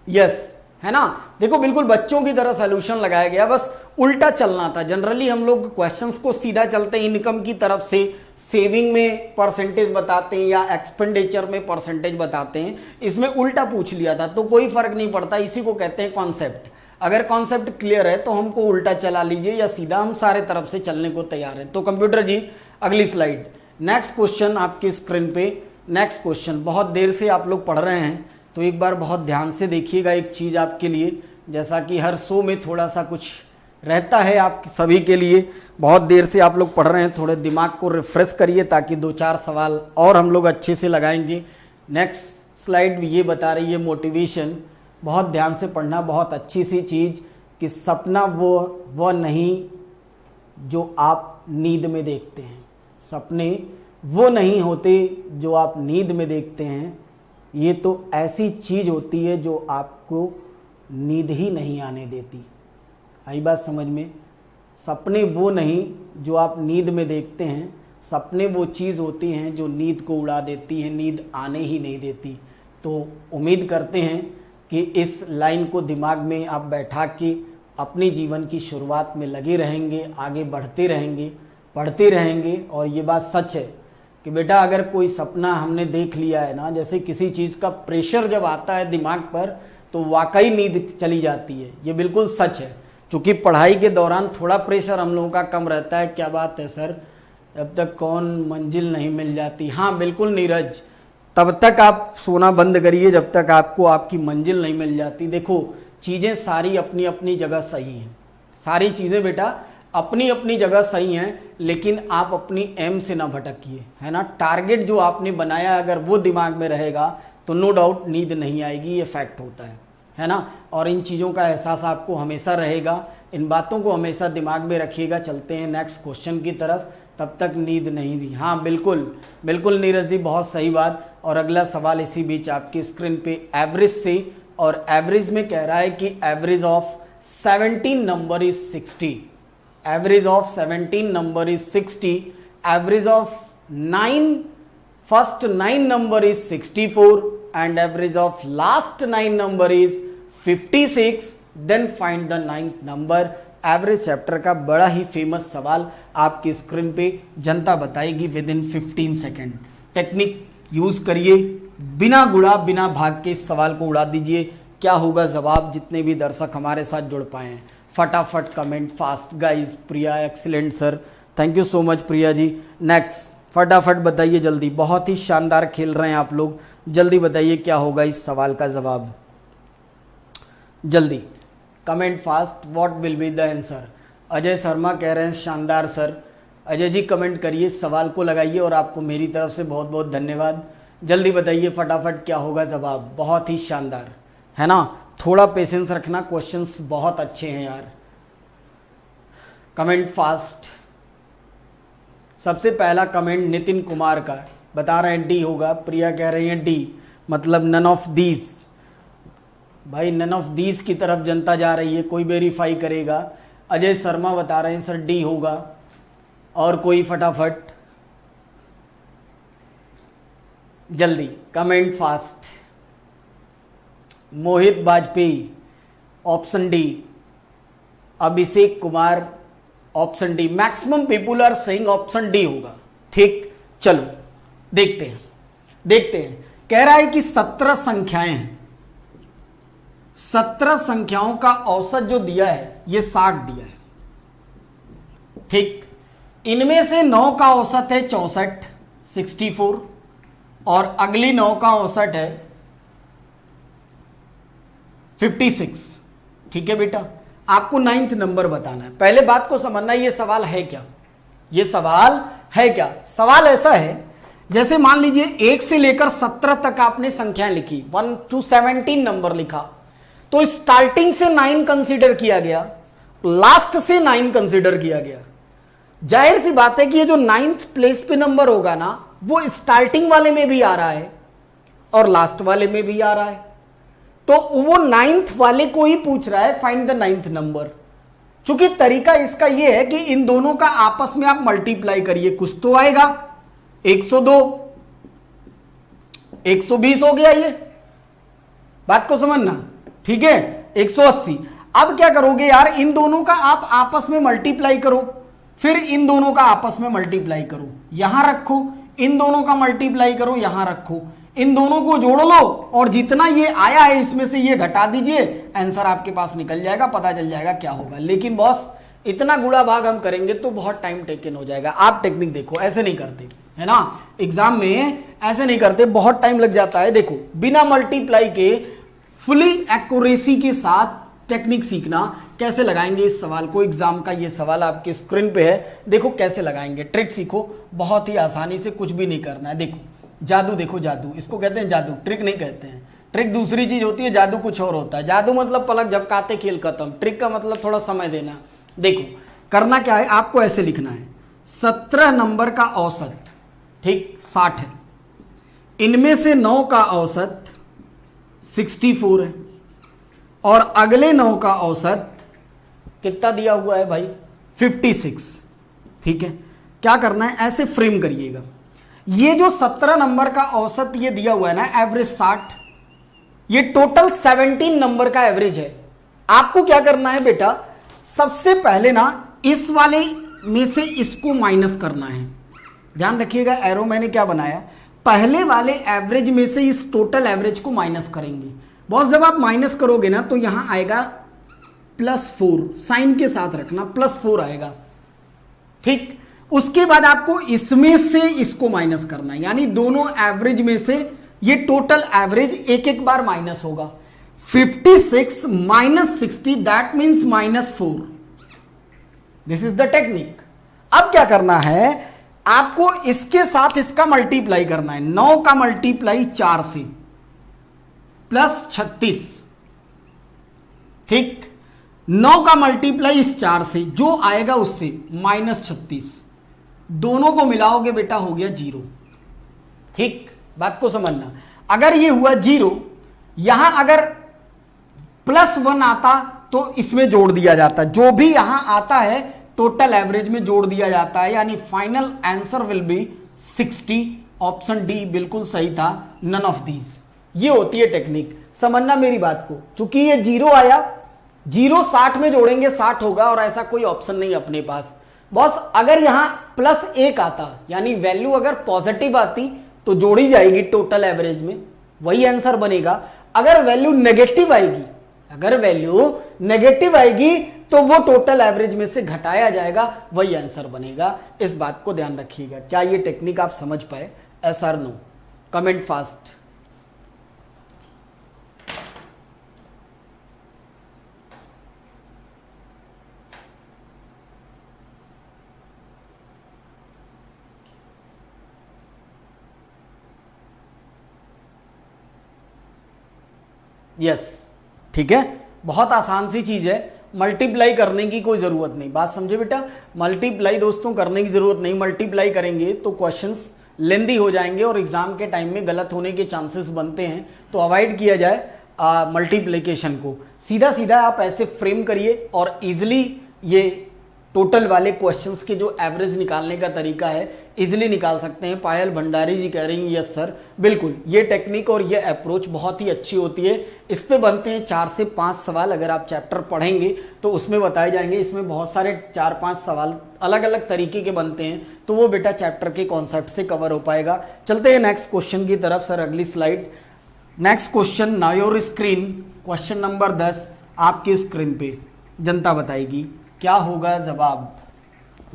यस, है ना। देखो बिल्कुल बच्चों की तरह सॉल्यूशन लगाया गया, बस उल्टा चलना था। जनरली हम लोग क्वेश्चंस को सीधा चलते हैं इनकम की तरफ से, सेविंग में परसेंटेज बताते हैं या एक्सपेंडिचर में परसेंटेज बताते हैं। इसमें उल्टा पूछ लिया था तो कोई फर्क नहीं पड़ता, इसी को कहते हैं कॉन्सेप्ट। अगर कॉन्सेप्ट क्लियर है तो हमको उल्टा चला लीजिए या सीधा, हम सारे तरफ से चलने को तैयार हैं। तो कंप्यूटर जी अगली स्लाइड। नेक्स्ट क्वेश्चन आपकी स्क्रीन पे। नेक्स्ट क्वेश्चन बहुत देर से आप लोग पढ़ रहे हैं तो एक बार बहुत ध्यान से देखिएगा एक चीज़ आपके लिए। जैसा कि हर शो में थोड़ा सा कुछ रहता है आप सभी के लिए। बहुत देर से आप लोग पढ़ रहे हैं, थोड़े दिमाग को रिफ्रेश करिए ताकि 2-4 सवाल और हम लोग अच्छे से लगाएंगे। नेक्स्ट स्लाइड ये बता रही है मोटिवेशन, बहुत ध्यान से पढ़ना, बहुत अच्छी सी चीज़ कि सपना वो नहीं जो आप नींद में देखते हैं। सपने वो नहीं होते जो आप नींद में देखते हैं, ये तो ऐसी चीज़ होती है जो आपको नींद ही नहीं आने देती। आई बात समझ में? सपने वो नहीं जो आप नींद में देखते हैं, सपने वो चीज़ होती हैं जो नींद को उड़ा देती हैं, नींद आने ही नहीं देती। तो उम्मीद करते हैं कि इस लाइन को दिमाग में आप बैठा के अपने जीवन की शुरुआत में लगे रहेंगे, आगे बढ़ते रहेंगे, पढ़ते रहेंगे। और ये बात सच है कि बेटा अगर कोई सपना हमने देख लिया है ना, जैसे किसी चीज़ का प्रेशर जब आता है दिमाग पर तो वाकई नींद चली जाती है, ये बिल्कुल सच है। क्योंकि पढ़ाई के दौरान थोड़ा प्रेशर हम लोगों का कम रहता है। क्या बात है सर, जब तक कौन मंजिल नहीं मिल जाती। हाँ बिल्कुल नीरज, तब तक आप सोना बंद करिए जब तक आपको आपकी मंजिल नहीं मिल जाती। देखो चीज़ें सारी अपनी अपनी जगह सही हैं, सारी चीज़ें बेटा अपनी अपनी जगह सही हैं, लेकिन आप अपनी एम से ना भटकिए, है ना। टारगेट जो आपने बनाया अगर वो दिमाग में रहेगा तो नो डाउट नींद नहीं आएगी, ये फैक्ट होता है ना। और इन चीज़ों का एहसास आपको हमेशा रहेगा, इन बातों को हमेशा दिमाग में रखिएगा। चलते हैं नेक्स्ट क्वेश्चन की तरफ। तब तक नींद नहीं दी, हाँ बिल्कुल बिल्कुल नीरज जी, बहुत सही बात। और अगला सवाल इसी बीच आपकी स्क्रीन पे एवरेज से, और एवरेज में कह रहा है कि average of 17 number is 60, average of 17 number is 60, average of 9 first 9 number is 64 and average of last 9 number is 56, then find the 9th number। Average chapter का बड़ा ही फेमस सवाल आपकी स्क्रीन पे जनता बताएगी with in 15 second. Technique use करिए, बिना गुणा बिना भाग के इस सवाल को उड़ा दीजिए। क्या होगा जवाब, जितने भी दर्शक हमारे साथ जुड़ पाए हैं फटाफट comment fast guys. Priya excellent sir, thank you so much Priya ji. Next फटाफट बताइए जल्दी, बहुत ही शानदार खेल रहे हैं आप लोग, जल्दी बताइए क्या होगा इस सवाल का जवाब, जल्दी comment fast, what will be the answer. Ajay Sharma कह रहे हैं शानदार सर। अजय जी कमेंट करिए, सवाल को लगाइए, और आपको मेरी तरफ से बहुत बहुत धन्यवाद। जल्दी बताइए फटाफट क्या होगा जवाब, बहुत ही शानदार, है ना। थोड़ा पेशेंस रखना, क्वेश्चंस बहुत अच्छे हैं यार। Comment fast. सबसे पहला कमेंट नितिन कुमार का, बता रहे हैं डी होगा। प्रिया कह रही है डी, मतलब नन ऑफ दीज। भाई नन ऑफ दीज की तरफ जनता जा रही है, कोई वेरीफाई करेगा। अजय शर्मा बता रहे हैं सर डी होगा, और कोई फटाफट जल्दी comment fast. Mohit Vajpayee option D, Abhishek Kumar option D, maximum people are saying option D होगा। ठीक, चलो देखते हैं। कह रहा है कि 17 संख्याएं हैं, 17 संख्याओं का औसत जो दिया है ये 60 दिया है। ठीक, इनमें से 9 का औसत है 64 64, और अगली 9 का औसत है 56। ठीक है बेटा, आपको 9th नंबर बताना है। पहले बात को समझना, ये सवाल है क्या, ये सवाल है क्या। सवाल ऐसा है, जैसे मान लीजिए 1 से लेकर 17 तक आपने संख्याएं लिखी, 1 to 17 नंबर लिखा, तो स्टार्टिंग से 9 कंसीडर किया गया, लास्ट से 9 कंसीडर किया गया। जाहिर सी बात है कि ये जो 9th प्लेस पे नंबर होगा ना, वो स्टार्टिंग वाले में भी आ रहा है और लास्ट वाले में भी आ रहा है। तो वो 9th वाले को ही पूछ रहा है फाइंड द 9th नंबर। चूंकि तरीका इसका ये है कि इन दोनों का आपस में आप मल्टीप्लाई करिए, कुछ तो आएगा। 102 120 हो गया, ये बात को समझना, ठीक है। 180। अब क्या करोगे यार, इन दोनों का आप आपस में मल्टीप्लाई करो, फिर इन दोनों का आपस में मल्टीप्लाई करो, यहां रखो, इन दोनों का मल्टीप्लाई करो, यहां रखो, इन दोनों को जोड़ लो, और जितना ये आया है इसमें से ये घटा दीजिए, आंसर आपके पास निकल जाएगा, पता चल जाएगा क्या होगा। लेकिन बॉस इतना गुणा भाग हम करेंगे तो बहुत टाइम टेकन हो जाएगा। आप टेक्निक देखो, ऐसे नहीं करते, है ना, एग्जाम में ऐसे नहीं करते, बहुत टाइम लग जाता है। देखो बिना मल्टीप्लाई के फुली एक्यूरेसी के साथ टेक्निक सीखना कैसे लगाएंगे इस सवाल को। एग्जाम का ये सवाल आपके स्क्रीन पे है, देखो कैसे लगाएंगे, ट्रिक सीखो, बहुत ही आसानी से, कुछ भी नहीं करना है। देखो जादू, देखो जादू, इसको कहते हैं जादू, ट्रिक नहीं कहते हैं। ट्रिक दूसरी चीज होती है, जादू कुछ और होता है। जादू मतलब पलक झपकाते खेल खत्म, ट्रिक का मतलब थोड़ा समय देना। देखो करना क्या है, आपको ऐसे लिखना है 17 नंबर का औसत, ठीक 60 है, इनमें से 9 का औसत 64 है और अगले 9 का औसत कितना दिया हुआ है भाई 56। ठीक है, क्या करना है, ऐसे फ्रेम करिएगा। ये जो 17 नंबर का औसत ये दिया हुआ है ना, एवरेज 60, ये टोटल 17 नंबर का एवरेज है। आपको क्या करना है बेटा, सबसे पहले ना इस वाले में से इसको माइनस करना है। ध्यान रखिएगा, एरो मैंने क्या बनाया, पहले वाले एवरेज में से इस टोटल एवरेज को माइनस करेंगे। बॉस जब आप माइनस करोगे ना तो यहां आएगा +4, साइन के साथ रखना, +4 आएगा। ठीक, उसके बाद आपको इसमें से इसको माइनस करना है, यानी दोनों एवरेज में से ये टोटल एवरेज एक एक बार माइनस होगा। 56 - 60 that means -4। This is the technique. अब क्या करना है, आपको इसके साथ इसका मल्टीप्लाई करना है। 9 का मल्टीप्लाई 4 से +36, ठीक, 9 का मल्टीप्लाई इस 4 से, जो आएगा उससे -36, दोनों को मिलाओगे बेटा हो गया 0। ठीक, बात को समझना, अगर ये हुआ 0, यहां अगर +1 आता तो इसमें जोड़ दिया जाता, जो भी यहां आता है टोटल एवरेज में जोड़ दिया जाता है, यानी final answer will be 60। Option D बिल्कुल सही था, नन ऑफ दीज। ये होती है टेक्निक, समझना मेरी बात को। चूंकि ये 0 आया, 0 60 में जोड़ेंगे 60 होगा, और ऐसा कोई ऑप्शन नहीं अपने पास। बॉस अगर यहां +1 आता, यानी वैल्यू अगर पॉजिटिव आती तो जोड़ी जाएगी टोटल एवरेज में, वही आंसर बनेगा। अगर वैल्यू नेगेटिव आएगी, अगर वैल्यू नेगेटिव आएगी तो वो टोटल एवरेज में से घटाया जाएगा, वही आंसर बनेगा। इस बात को ध्यान रखिएगा। क्या ये टेक्निक आप समझ पाए? एस और नो? Comment fast. यस, ठीक है, बहुत आसान सी चीज है, मल्टीप्लाई करने की कोई जरूरत नहीं। बात समझे बेटा, मल्टीप्लाई दोस्तों करने की जरूरत नहीं। मल्टीप्लाई करेंगे तो क्वेश्चंस लेंदी हो जाएंगे और एग्जाम के टाइम में गलत होने के चांसेस बनते हैं, तो अवॉइड किया जाए मल्टीप्लिकेशन को। सीधा सीधा आप ऐसे फ्रेम करिए और इजिली ये टोटल वाले क्वेश्चंस के जो एवरेज निकालने का तरीका है इजिली निकाल सकते हैं। पायल भंडारी जी कह रही हैं यस सर, बिल्कुल ये टेक्निक और ये अप्रोच बहुत ही अच्छी होती है। इस पे बनते हैं 4 से 5 सवाल, अगर आप चैप्टर पढ़ेंगे तो उसमें बताए जाएंगे। इसमें बहुत सारे 4-5 सवाल अलग अलग तरीके के बनते हैं, तो वो बेटा चैप्टर के कॉन्सेप्ट से कवर हो पाएगा। चलते हैं नेक्स्ट क्वेश्चन की तरफ। सर अगली slide, next question, now your screen, question number 10 आपके स्क्रीन पे, जनता बताएगी क्या होगा जवाब।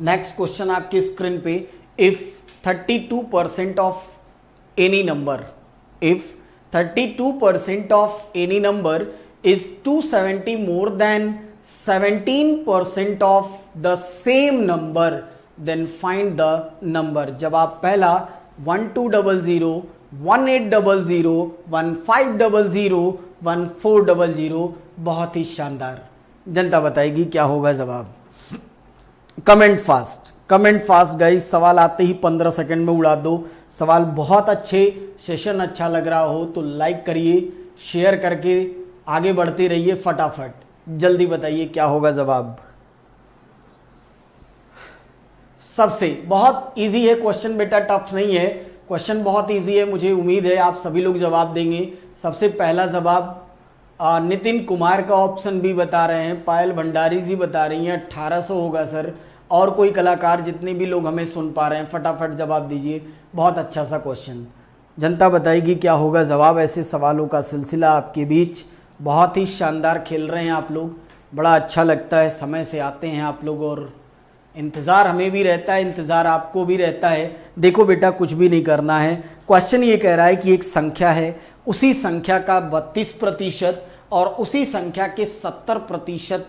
नेक्स्ट क्वेश्चन आपके स्क्रीन पे, if 32% of any number, if 32% of any number is 270 more than 17% of the same number, then find the number. जवाब पहला 1200, 1800, 1500, 1400। बहुत ही शानदार, जनता बताएगी क्या होगा जवाब। Comment fast, comment fast guys, सवाल आते ही 15 सेकंड में उड़ा दो। सवाल बहुत अच्छे, सेशन अच्छा लग रहा हो तो लाइक करिए, शेयर करके आगे बढ़ते रहिए फटाफट। जल्दी बताइए क्या होगा जवाब। सबसे बहुत इजी है क्वेश्चन बेटा, टफ नहीं है क्वेश्चन, बहुत इजी है। मुझे उम्मीद है आप सभी लोग जवाब देंगे। सबसे पहला जवाब नितिन कुमार का ऑप्शन भी बता रहे हैं, पायल भंडारी जी बता रही हैं 1800 होगा सर, और कोई कलाकार, जितने भी लोग हमें सुन पा रहे हैं फटाफट जवाब दीजिए। बहुत अच्छा सा क्वेश्चन, जनता बताएगी क्या होगा जवाब। ऐसे सवालों का सिलसिला आपके बीच, बहुत ही शानदार खेल रहे हैं आप लोग, बड़ा अच्छा लगता है। समय से आते हैं आप लोग और इंतज़ार हमें भी रहता है, इंतज़ार आपको भी रहता है। देखो बेटा कुछ भी नहीं करना है। क्वेश्चन ये कह रहा है कि एक संख्या है, उसी संख्या का 32% और उसी संख्या के 70%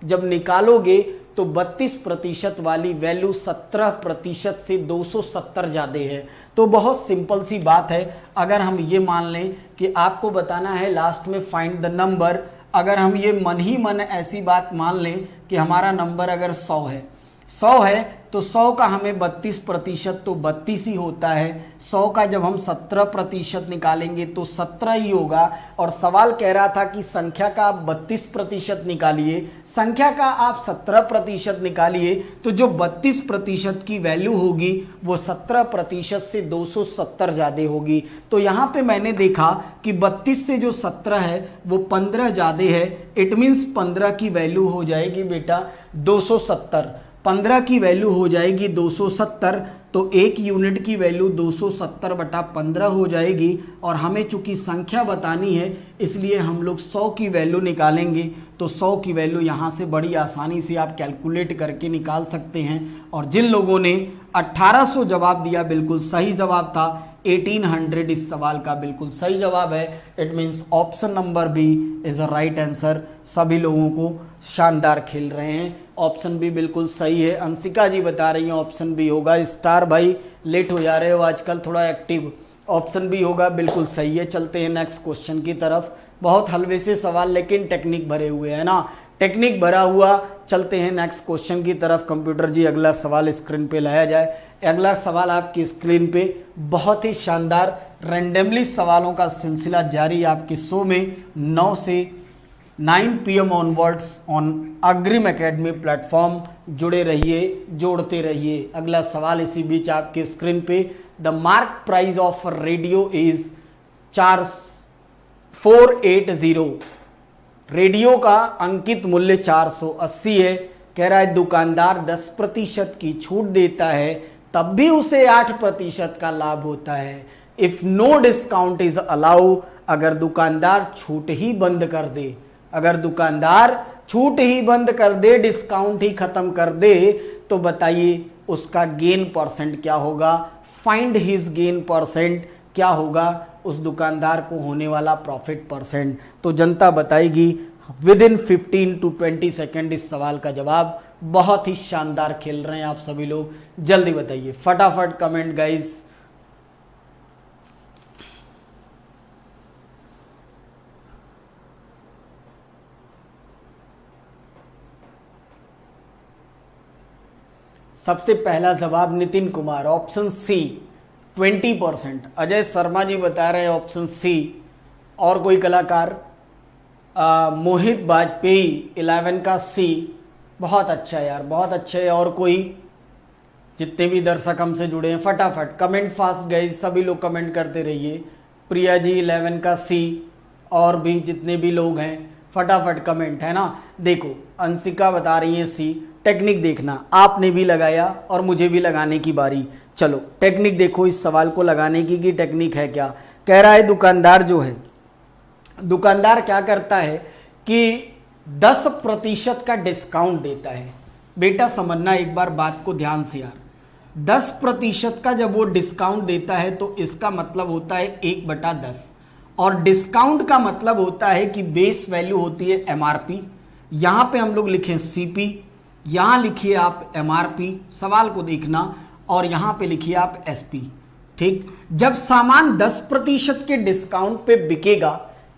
जब निकालोगे तो 32% वाली वैल्यू 17% से 270 ज़्यादा है। तो बहुत सिंपल सी बात है। अगर हम ये मान लें कि आपको बताना है लास्ट में फाइंड द नंबर, अगर हम ये मन ही मन ऐसी बात मान लें कि हमारा नंबर अगर 100 है तो 100 का हमें 32% तो 32 ही होता है। 100 का जब हम 17% निकालेंगे तो 17 ही होगा। और सवाल कह रहा था कि संख्या का आप 32% निकालिए, संख्या का आप 17% निकालिए, तो जो 32% की वैल्यू होगी वो 17% से 270 ज़्यादा होगी। तो यहाँ पे मैंने देखा कि 32 से जो 17 है वो 15 ज़्यादा है। इट मीन्स 15 की वैल्यू हो जाएगी बेटा 270, 15 की वैल्यू हो जाएगी 270। तो एक यूनिट की वैल्यू 270/15 हो जाएगी। और हमें चूंकि संख्या बतानी है इसलिए हम लोग 100 की वैल्यू निकालेंगे। तो 100 की वैल्यू यहाँ से बड़ी आसानी से आप कैलकुलेट करके निकाल सकते हैं। और जिन लोगों ने 1800 जवाब दिया बिल्कुल सही जवाब था। 1800 इस सवाल का बिल्कुल सही जवाब है। It means option number B is a right answer. सभी लोगों को शानदार खेल रहे हैं, ऑप्शन बी बिल्कुल सही है। अंशिका जी बता रही हैं ऑप्शन बी होगा। स्टार भाई लेट हो जा रहे हो आजकल थोड़ा एक्टिव, ऑप्शन बी होगा बिल्कुल सही है। चलते हैं नेक्स्ट क्वेश्चन की तरफ। बहुत हलवे से सवाल लेकिन टेक्निक भरे हुए हैं ना, टेक्निक भरा हुआ। चलते हैं नेक्स्ट क्वेश्चन की तरफ। कंप्यूटर जी अगला सवाल स्क्रीन पे लाया जाए। अगला सवाल आपकी स्क्रीन पे बहुत ही शानदार रैंडमली सवालों का सिलसिला जारी आपके शो में 9 से 9 PM ऑनवर्ड्स ऑन अग्रिम एकेडमी प्लेटफॉर्म। जुड़े रहिए, जोड़ते रहिए। अगला सवाल इसी बीच आपके स्क्रीन पे। The mark price of radio is 480। Radio का अंकित मूल्य 480 है। कह रहा है दुकानदार 10% की छूट देता है तब भी उसे 8% का लाभ होता है। If no discount is allow, अगर दुकानदार छूट ही बंद कर दे, अगर दुकानदार छूट ही बंद कर दे, डिस्काउंट ही खत्म कर दे, तो बताइए उसका गेन परसेंट क्या होगा। फाइंड हिज गेन परसेंट, क्या होगा उस दुकानदार को होने वाला प्रॉफिट परसेंट। तो जनता बताएगी विद इन 15 to 20 सेकेंड इस सवाल का जवाब। बहुत ही शानदार खेल रहे हैं आप सभी लोग, जल्दी बताइए फटाफट कमेंट गाइस। सबसे पहला जवाब नितिन कुमार ऑप्शन सी 20%। अजय शर्मा जी बता रहे हैं ऑप्शन सी। और कोई कलाकार मोहित वाजपेयी 11 का सी। बहुत अच्छा यार, बहुत अच्छे। और कोई जितने भी दर्शक हमसे जुड़े हैं फटाफट कमेंट फास्ट गए, सभी लोग कमेंट करते रहिए। प्रिया जी 11 का सी। और भी जितने भी लोग हैं फटाफट कमेंट, है ना। देखो अंशिका बता रही है सी। टेक्निक देखना, आपने भी लगाया और मुझे भी लगाने की बारी। चलो टेक्निक देखो इस सवाल को लगाने की कि टेक्निक है क्या। कह रहा है दुकानदार जो है, दुकानदार क्या करता है कि 10% का डिस्काउंट देता है। बेटा समझना एक बार बात को ध्यान से यार, 10% का जब वो डिस्काउंट देता है तो इसका मतलब होता है 1/10। और डिस्काउंट का मतलब होता है कि बेस वैल्यू होती है MRP। यहां पे हम लोग लिखें CP, यहां लिखिए आप MRP, सवाल को देखना, और यहां पे लिखिए आप SP। ठीक, जब सामान 10% के डिस्काउंट पे बिकेगा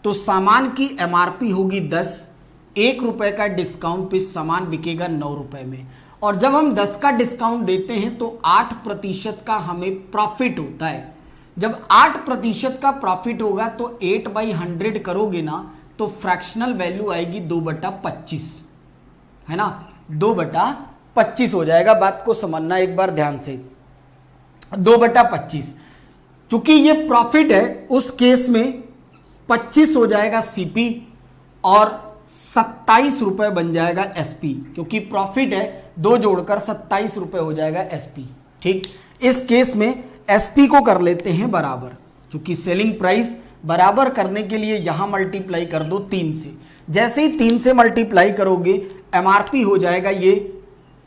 तो सामान की MRP होगी 10, 1 रुपए का डिस्काउंट पे सामान बिकेगा 9 रुपए में। और जब हम 10 का डिस्काउंट देते हैं तो 8% का हमें प्रॉफिट होता है। जब 8% का प्रॉफिट होगा तो 8/100 करोगे ना तो फ्रैक्शनल वैल्यू आएगी 2/25, है ना, 2/25 हो जाएगा। बात को समझना एक बार ध्यान से, 2/25। चूंकि ये प्रॉफिट है उस केस में 25 हो जाएगा CP और 27 रुपए बन जाएगा SP, क्योंकि प्रॉफिट है 2 जोड़कर 27 रुपए हो जाएगा SP। ठीक, इस केस में SP को कर लेते हैं बराबर, क्योंकि सेलिंग प्राइस बराबर करने के लिए यहां मल्टीप्लाई कर दो 3 से। जैसे ही 3 से मल्टीप्लाई करोगे MRP हो जाएगा, ये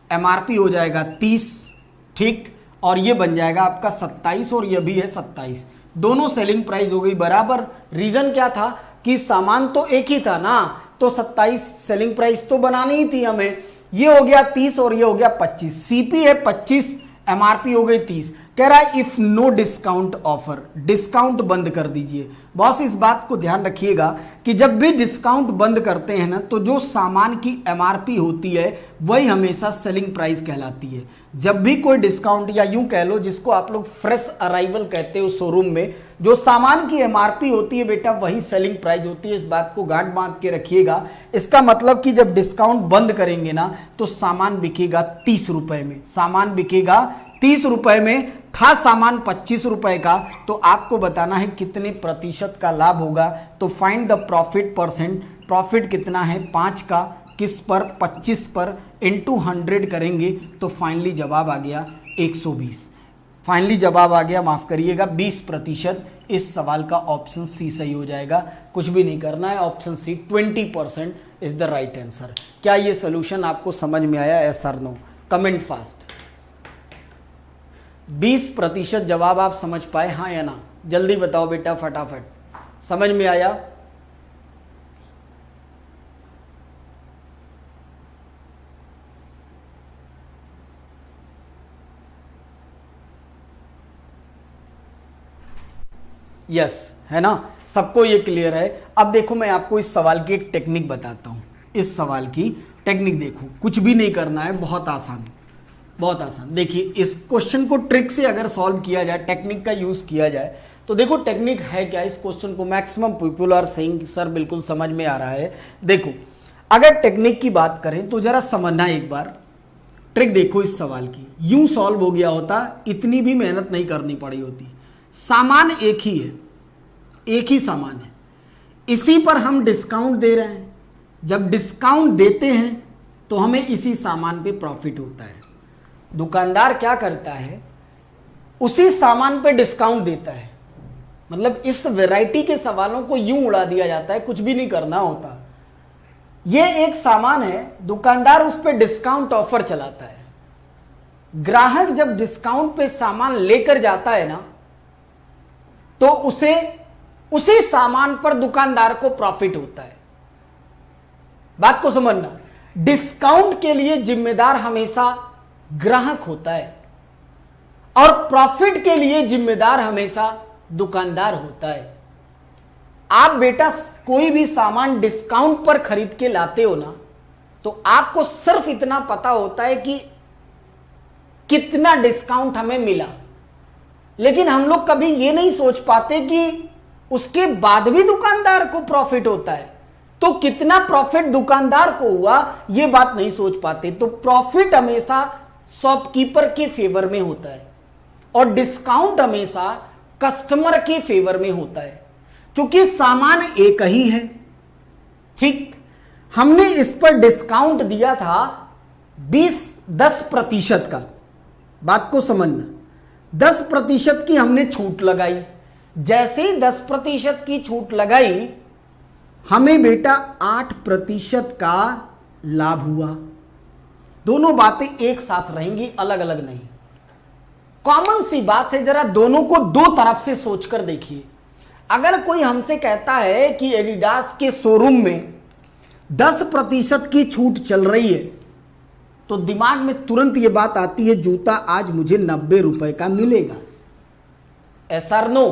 MRP हो जाएगा 30। ठीक, और ये बन जाएगा आपका 27 और ये भी है 27। दोनों सेलिंग प्राइस हो गई बराबर। रीजन क्या था कि सामान तो एक ही था ना, तो 27 सेलिंग प्राइस तो बनानी ही थी हमें। ये हो गया 30 और ये हो गया 25, सीपी है 25, एमआरपी हो गई 30। कह रहा है if no discount offer, discount बंद कर दीजिए। बॉस इस बात को ध्यान रखिएगा कि जब भी डिस्काउंट बंद करते हैं ना, तो जो सामान की एमआरपी होती है वही हमेशा सेलिंग प्राइस कहलाती है। जब भी कोई डिस्काउंट, या यूं कह लो जिसको आप लोग फ्रेश अराइवल कहते हो शोरूम में, जो सामान की एमआरपी होती है बेटा वही सेलिंग प्राइस होती है। इस बात को गांठ बांध के रखिएगा। इसका मतलब कि जब डिस्काउंट बंद करेंगे ना, तो सामान बिकेगा 30 रुपए में, सामान बिकेगा 30 रुपए में। था सामान 25 रुपए का, तो आपको बताना है कितने प्रतिशत का लाभ होगा। तो find the profit percent, profit कितना है 5 का, किस पर 25 पर, इनटू 100 करेंगे तो फाइनली जवाब आ गया 120। फाइनली जवाब आ गया, माफ करिएगा 20%। इस सवाल का ऑप्शन सी सही हो जाएगा। कुछ भी नहीं करना है, option C 20% is the right answer. क्या ये सोल्यूशन आपको समझ में आया? यस और नो? Comment fast. 20% जवाब आप समझ पाए, हाँ या ना? जल्दी बताओ बेटा फटाफट। समझ में आया? यस है ना? सबको ये क्लियर है? अब देखो मैं आपको इस सवाल की एक टेक्निक बताता हूं। इस सवाल की टेक्निक देखो, कुछ भी नहीं करना है, बहुत आसान, बहुत आसान। देखिए इस क्वेश्चन को ट्रिक से अगर सॉल्व किया जाए, टेक्निक का यूज किया जाए, तो देखो टेक्निक है क्या। इस क्वेश्चन को maximum people are saying sir बिल्कुल समझ में आ रहा है। देखो अगर टेक्निक की बात करें तो जरा समझना एक बार। ट्रिक देखो इस सवाल की, यूं सॉल्व हो गया होता, इतनी भी मेहनत नहीं करनी पड़ी होती। सामान एक ही है, एक ही सामान है, इसी पर हम डिस्काउंट दे रहे हैं। जब डिस्काउंट देते हैं तो हमें इसी सामान पे प्रॉफिट होता है। दुकानदार क्या करता है, उसी सामान पे डिस्काउंट देता है। मतलब इस वैरायटी के सवालों को यूं उड़ा दिया जाता है, कुछ भी नहीं करना होता। ये एक सामान है, दुकानदार उस पर डिस्काउंट ऑफर चलाता है। ग्राहक जब डिस्काउंट पे सामान लेकर जाता है ना, तो उसे उसी सामान पर दुकानदार को प्रॉफिट होता है। बात को समझना, डिस्काउंट के लिए जिम्मेदार हमेशा ग्राहक होता है और प्रॉफिट के लिए जिम्मेदार हमेशा दुकानदार होता है। आप बेटा कोई भी सामान डिस्काउंट पर खरीद के लाते हो ना, तो आपको सिर्फ इतना पता होता है कि कितना डिस्काउंट हमें मिला, लेकिन हम लोग कभी ये नहीं सोच पाते कि उसके बाद भी दुकानदार को प्रॉफिट होता है। तो कितना प्रॉफिट दुकानदार को हुआ ये बात नहीं सोच पाते। तो प्रॉफिट हमेशा शॉपकीपर के फेवर में होता है और डिस्काउंट हमेशा कस्टमर के फेवर में होता है, क्योंकि सामान एक ही है। ठीक, हमने इस पर डिस्काउंट दिया था 10% का। बात को समझना, 10% की हमने छूट लगाई। जैसे ही 10% की छूट लगाई, हमें बेटा 8% का लाभ हुआ। दोनों बातें एक साथ रहेंगी, अलग अलग नहीं। कॉमन सी बात है, जरा दोनों को दो तरफ से सोचकर देखिए। अगर कोई हमसे कहता है कि एडिडास के शोरूम में 10% की छूट चल रही है, तो दिमाग में तुरंत यह बात आती है, जूता आज मुझे 90 रुपए का मिलेगा। यस और नो?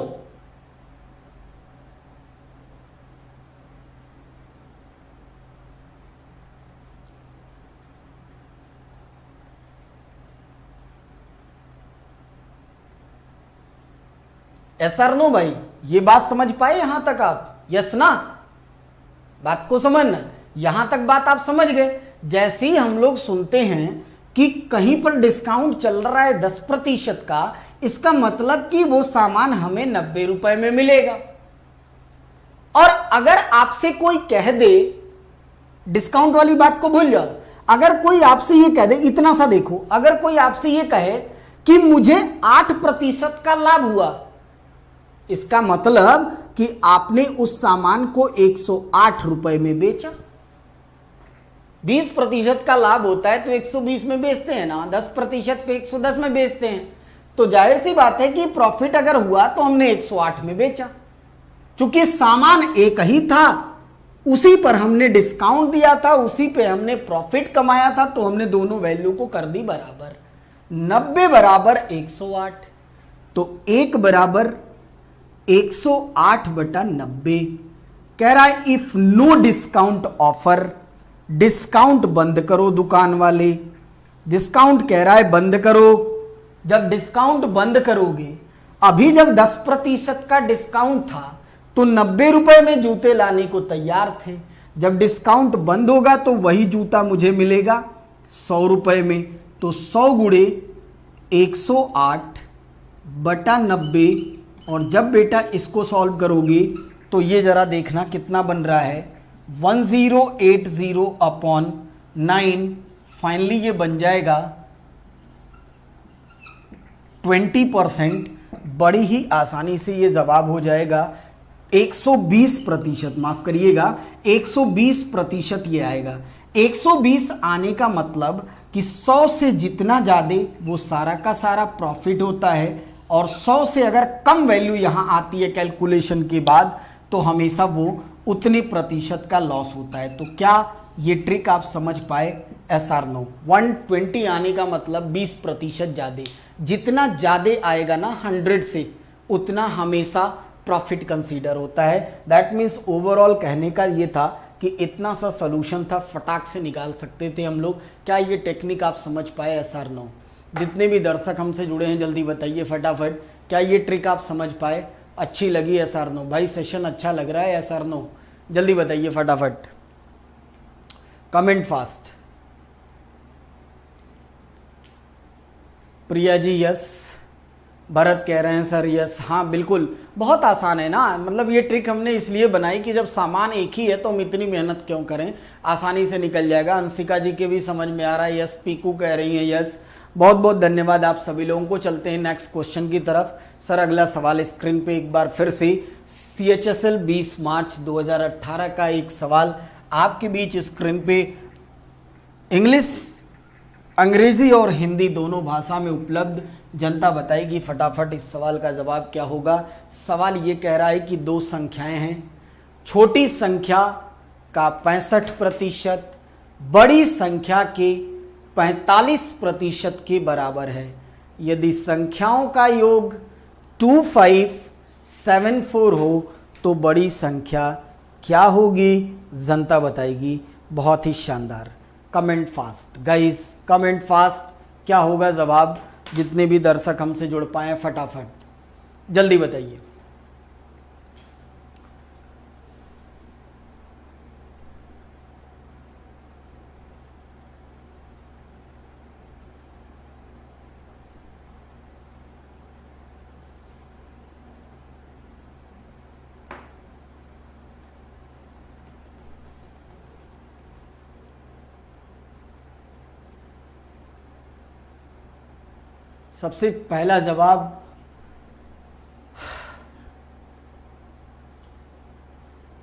यस और नो भाई? ये बात समझ पाए यहां तक आप? यस ना? बात को समझना, यहां तक बात आप समझ गए। जैसे ही हम लोग सुनते हैं कि कहीं पर डिस्काउंट चल रहा है 10% का, इसका मतलब कि वो सामान हमें 90 रुपए में मिलेगा। और अगर आपसे कोई कह दे, डिस्काउंट वाली बात को भूल जाओ, अगर कोई आपसे ये कह दे, इतना सा देखो, अगर कोई आपसे ये कहे कि मुझे 8% का लाभ हुआ, इसका मतलब कि आपने उस सामान को 108 रुपए में बेचा। 20% का लाभ होता है तो 120 में बेचते हैं ना, 10% पे 110 में बेचते हैं। तो जाहिर सी बात है कि प्रॉफिट अगर हुआ तो हमने 108 में बेचा। चूंकि सामान एक ही था, उसी पर हमने डिस्काउंट दिया था, उसी पे हमने प्रॉफिट कमाया था, तो हमने दोनों वैल्यू को कर दी बराबर। 90 बराबर 108, तो 1 बराबर 108 बटा 90। कह रहा है if no discount offer, discount बंद करो दुकान वाले, डिस्काउंट कह रहा है बंद करो। जब डिस्काउंट बंद करोगे, अभी जब 10% का डिस्काउंट था तो 90 रुपए में जूते लाने को तैयार थे। जब डिस्काउंट बंद होगा तो वही जूता मुझे मिलेगा 100 रुपए में, तो 100 गुणे 108 बटा 90। और जब बेटा इसको सॉल्व करोगे तो ये जरा देखना कितना बन रहा है, 1080 अपॉन 9। फाइनली ये बन जाएगा 20%। बड़ी ही आसानी से ये जवाब हो जाएगा 120%, माफ करिएगा 120% ये आएगा। 120 आने का मतलब कि 100 से जितना ज्यादा वो सारा का सारा प्रॉफिट होता है, और 100 से अगर कम वैल्यू यहां आती है कैलकुलेशन के बाद तो हमेशा वो उतने प्रतिशत का लॉस होता है। तो क्या ये ट्रिक आप समझ पाए? Yes or no? 120 आने का मतलब 20% ज्यादा, जितना ज्यादा आएगा ना 100 से, उतना हमेशा प्रॉफिट कंसीडर होता है। दैट मीन्स ओवरऑल कहने का ये था कि इतना सा सोल्यूशन था, फटाक से निकाल सकते थे हम लोग। क्या ये टेक्निक आप समझ पाए? Yes or no? जितने भी दर्शक हमसे जुड़े हैं जल्दी बताइए फटाफट, क्या ये ट्रिक आप समझ पाए? अच्छी लगी? Yes or no? भाई सेशन अच्छा लग रहा है? Yes or no? जल्दी बताइए फटाफट, comment fast. Priya ji yes, Bharat कह रहे हैं सर यस। हाँ बिल्कुल, बहुत आसान है ना, मतलब ये ट्रिक हमने इसलिए बनाई कि जब सामान एक ही है तो हम इतनी मेहनत क्यों करें, आसानी से निकल जाएगा। अंशिका जी के भी समझ में आ रहा है, यस। पीकू कह रही है यस। बहुत बहुत धन्यवाद आप सभी लोगों को। चलते हैं नेक्स्ट क्वेश्चन की तरफ। सर अगला सवाल स्क्रीन पे एक बार फिर से, CHSL 20 मार्च 2018 का एक सवाल आपके बीच स्क्रीन पे इंग्लिश, अंग्रेजी और हिंदी दोनों भाषा में उपलब्ध। जनता बताएगी फटाफट इस सवाल का जवाब क्या होगा। सवाल ये कह रहा है कि दो संख्याएं हैं, छोटी संख्या का 65% बड़ी संख्या के 45% के बराबर है। यदि संख्याओं का योग 2574 हो तो बड़ी संख्या क्या होगी? जनता बताएगी। बहुत ही शानदार, comment fast guys, comment fast. क्या होगा जवाब? जितने भी दर्शक हमसे जुड़ पाए फटाफट जल्दी बताइए। सबसे पहला जवाब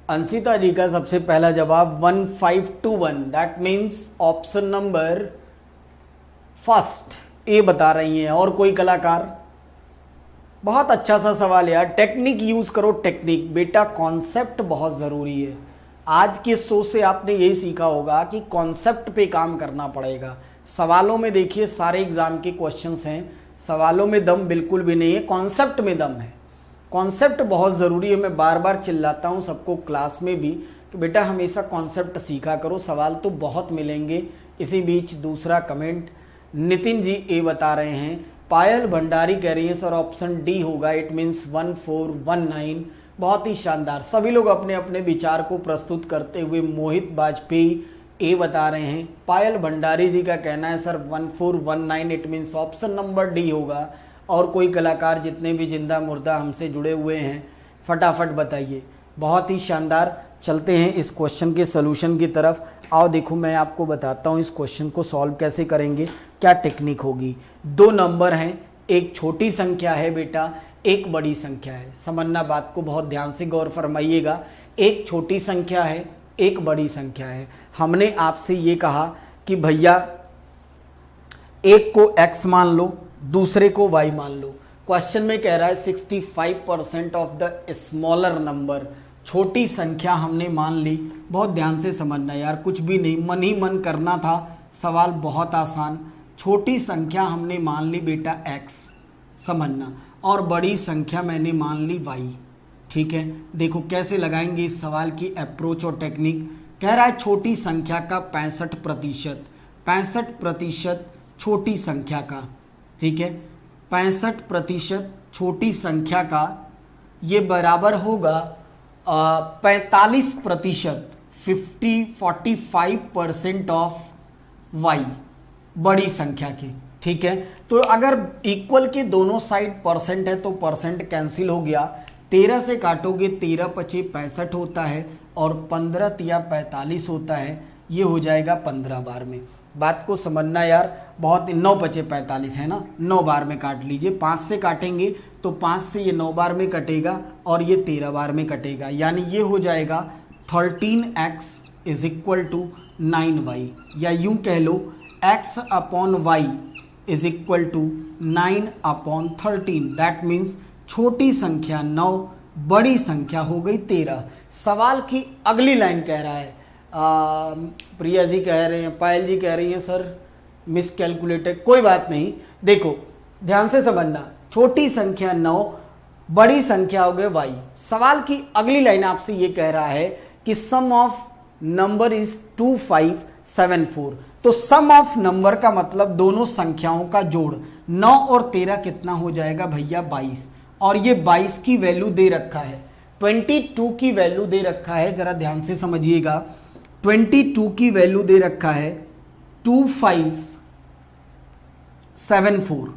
अंशिता जी का, सबसे पहला जवाब 1521, that means option number first A बता रही हैं। और कोई कलाकार? बहुत अच्छा सा सवाल यार। टेक्निक यूज करो, टेक्निक बेटा, कॉन्सेप्ट बहुत जरूरी है। आज के शो से आपने यही सीखा होगा कि कॉन्सेप्ट पे काम करना पड़ेगा। सवालों में देखिए सारे एग्जाम के क्वेश्चंस हैं, सवालों में दम बिल्कुल भी नहीं है, कॉन्सेप्ट में दम है। कॉन्सेप्ट बहुत ज़रूरी है। मैं बार बार चिल्लाता हूँ सबको क्लास में भी कि बेटा हमेशा कॉन्सेप्ट सीखा करो, सवाल तो बहुत मिलेंगे। इसी बीच दूसरा कमेंट नितिन जी ए बता रहे हैं। पायल भंडारी कह रही है सर ऑप्शन डी होगा, इट मीन्स 1419। बहुत ही शानदार, सभी लोग अपने अपने विचार को प्रस्तुत करते हुए मोहित वाजपेयी ए बता रहे हैं। पायल भंडारी जी का कहना है sir 1419, it means option number D होगा। और कोई कलाकार जितने भी जिंदा मुर्दा हमसे जुड़े हुए हैं फटाफट बताइए। बहुत ही शानदार, चलते हैं इस क्वेश्चन के सलूशन की तरफ। आओ देखो मैं आपको बताता हूँ इस क्वेश्चन को सॉल्व कैसे करेंगे, क्या टेक्निक होगी। दो नंबर हैं, एक छोटी संख्या है बेटा, एक बड़ी संख्या है। समझना बात को, बहुत ध्यान से गौर फरमाइएगा। एक छोटी संख्या है, एक बड़ी संख्या है। हमने आपसे ये कहा कि भैया एक को x मान लो, दूसरे को y मान लो। क्वेश्चन में कह रहा है 65% ऑफ द स्मॉलर नंबर, छोटी संख्या हमने मान ली। बहुत ध्यान से समझना यार, कुछ भी नहीं, मन ही मन करना था, सवाल बहुत आसान। छोटी संख्या हमने मान ली बेटा x, समझना, और बड़ी संख्या मैंने मान ली y। ठीक है, देखो कैसे लगाएंगे इस सवाल की अप्रोच और टेक्निक। कह रहा है छोटी संख्या का 65%, 65% छोटी संख्या का, ठीक है, 65% छोटी संख्या का, ये बराबर होगा 45%, 45% ऑफ y, बड़ी संख्या की। ठीक है, तो अगर इक्वल के दोनों साइड परसेंट है तो परसेंट कैंसिल हो गया, 13 से काटोगे 13 पचे 65 होता है और 15 तिया 45 होता है, ये हो जाएगा 15 बार में। बात को समझना यार, बहुत 9 पचे 45 है ना, 9 बार में काट लीजिए। 5 से काटेंगे तो 5 से ये 9 बार में कटेगा और ये 13 बार में कटेगा, यानी ये हो जाएगा 13x is equal to 9y, या यूं कह लो x upon y is equal to 9/13। That means छोटी संख्या 9, बड़ी संख्या हो गई 13। सवाल की अगली लाइन कह रहा है, प्रिया जी कह रहे हैं, पायल जी कह रही हैं सर मिस कैलकुलेटेड, कोई बात नहीं। देखो ध्यान से समझना, छोटी संख्या 9, बड़ी संख्या हो गए y। सवाल की अगली लाइन आपसे ये कह रहा है कि सम ऑफ नंबर इज 2574। तो सम ऑफ नंबर का मतलब दोनों संख्याओं का जोड़, 9 और 13 कितना हो जाएगा भैया 22, और ये 22 की वैल्यू दे रखा है, 22 की वैल्यू दे रखा है, जरा ध्यान से समझिएगा, 22 की वैल्यू दे रखा है 2574,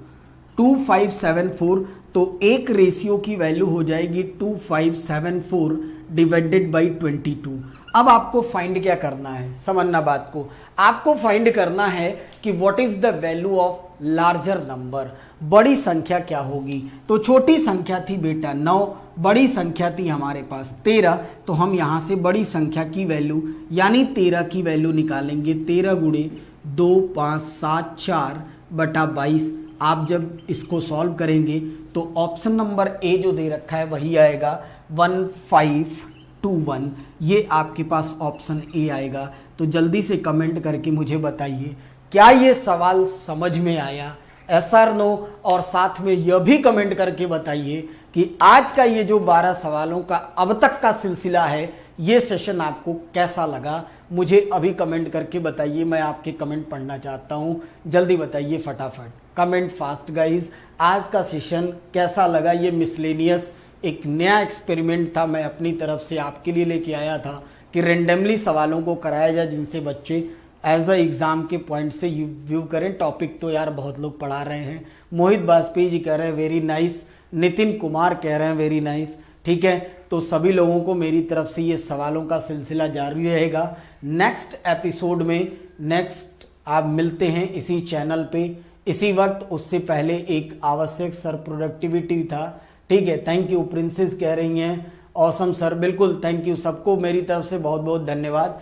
2574। तो एक रेशियो की वैल्यू हो जाएगी 2574 डिवाइडेड बाई 22। अब आपको फाइंड क्या करना है, समझना बात को, आपको फाइंड करना है कि what is the value of larger number, बड़ी संख्या क्या होगी। तो छोटी संख्या थी बेटा 9, बड़ी संख्या थी हमारे पास 13, तो हम यहाँ से बड़ी संख्या की वैल्यू यानी 13 की वैल्यू निकालेंगे। 13 गुणे 2 5 7 4 बटा 22। आप जब इसको सॉल्व करेंगे तो ऑप्शन नंबर ए जो दे रखा है वही आएगा 1521, ये आपके पास ऑप्शन ए आएगा। तो जल्दी से कमेंट करके मुझे बताइए क्या ये सवाल समझ में आया, एस आर नो, और साथ में यह भी कमेंट करके बताइए कि आज का ये जो 12 सवालों का अब तक का सिलसिला है, ये सेशन आपको कैसा लगा, मुझे अभी कमेंट करके बताइए। मैं आपके कमेंट पढ़ना चाहता हूँ, जल्दी बताइए फटाफट, कमेंट फास्ट गाइज। आज का सेशन कैसा लगा, ये मिसलेनियस एक नया एक्सपेरिमेंट था, मैं अपनी तरफ से आपके लिए लेके आया था कि रेंडमली सवालों को कराया जाए जिनसे बच्चे एज अ एग्ज़ाम के पॉइंट से व्यू करें। टॉपिक तो यार बहुत लोग पढ़ा रहे हैं, मोहित वाजपेयी जी कह रहे हैं वेरी नाइस, नितिन कुमार कह रहे हैं वेरी नाइस। ठीक है, तो सभी लोगों को मेरी तरफ से ये सवालों का सिलसिला जारी रहेगा। नेक्स्ट एपिसोड में नेक्स्ट आप मिलते हैं इसी चैनल पे इसी वक्त। उससे पहले एक आवश्यक सर प्रोडक्टिविटी था। ठीक है, थैंक यू, प्रिंसेस कह रही हैं ऑसम सर, बिल्कुल थैंक यू, सबको मेरी तरफ से बहुत बहुत धन्यवाद।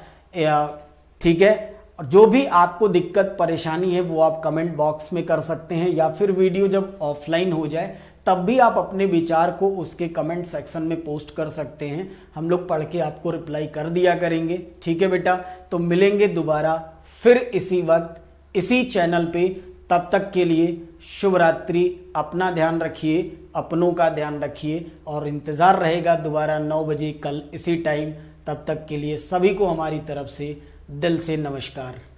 ठीक है, और जो भी आपको दिक्कत परेशानी है वो आप कमेंट बॉक्स में कर सकते हैं, या फिर वीडियो जब ऑफलाइन हो जाए तब भी आप अपने विचार को उसके कमेंट सेक्शन में पोस्ट कर सकते हैं, हम लोग पढ़ के आपको रिप्लाई कर दिया करेंगे। ठीक है बेटा, तो मिलेंगे दोबारा फिर इसी वक्त इसी चैनल पे, तब तक के लिए शुभ रात्रि, अपना ध्यान रखिए, अपनों का ध्यान रखिए, और इंतज़ार रहेगा दोबारा 9 बजे कल इसी टाइम। तब तक के लिए सभी को हमारी तरफ से दिल से नमस्कार।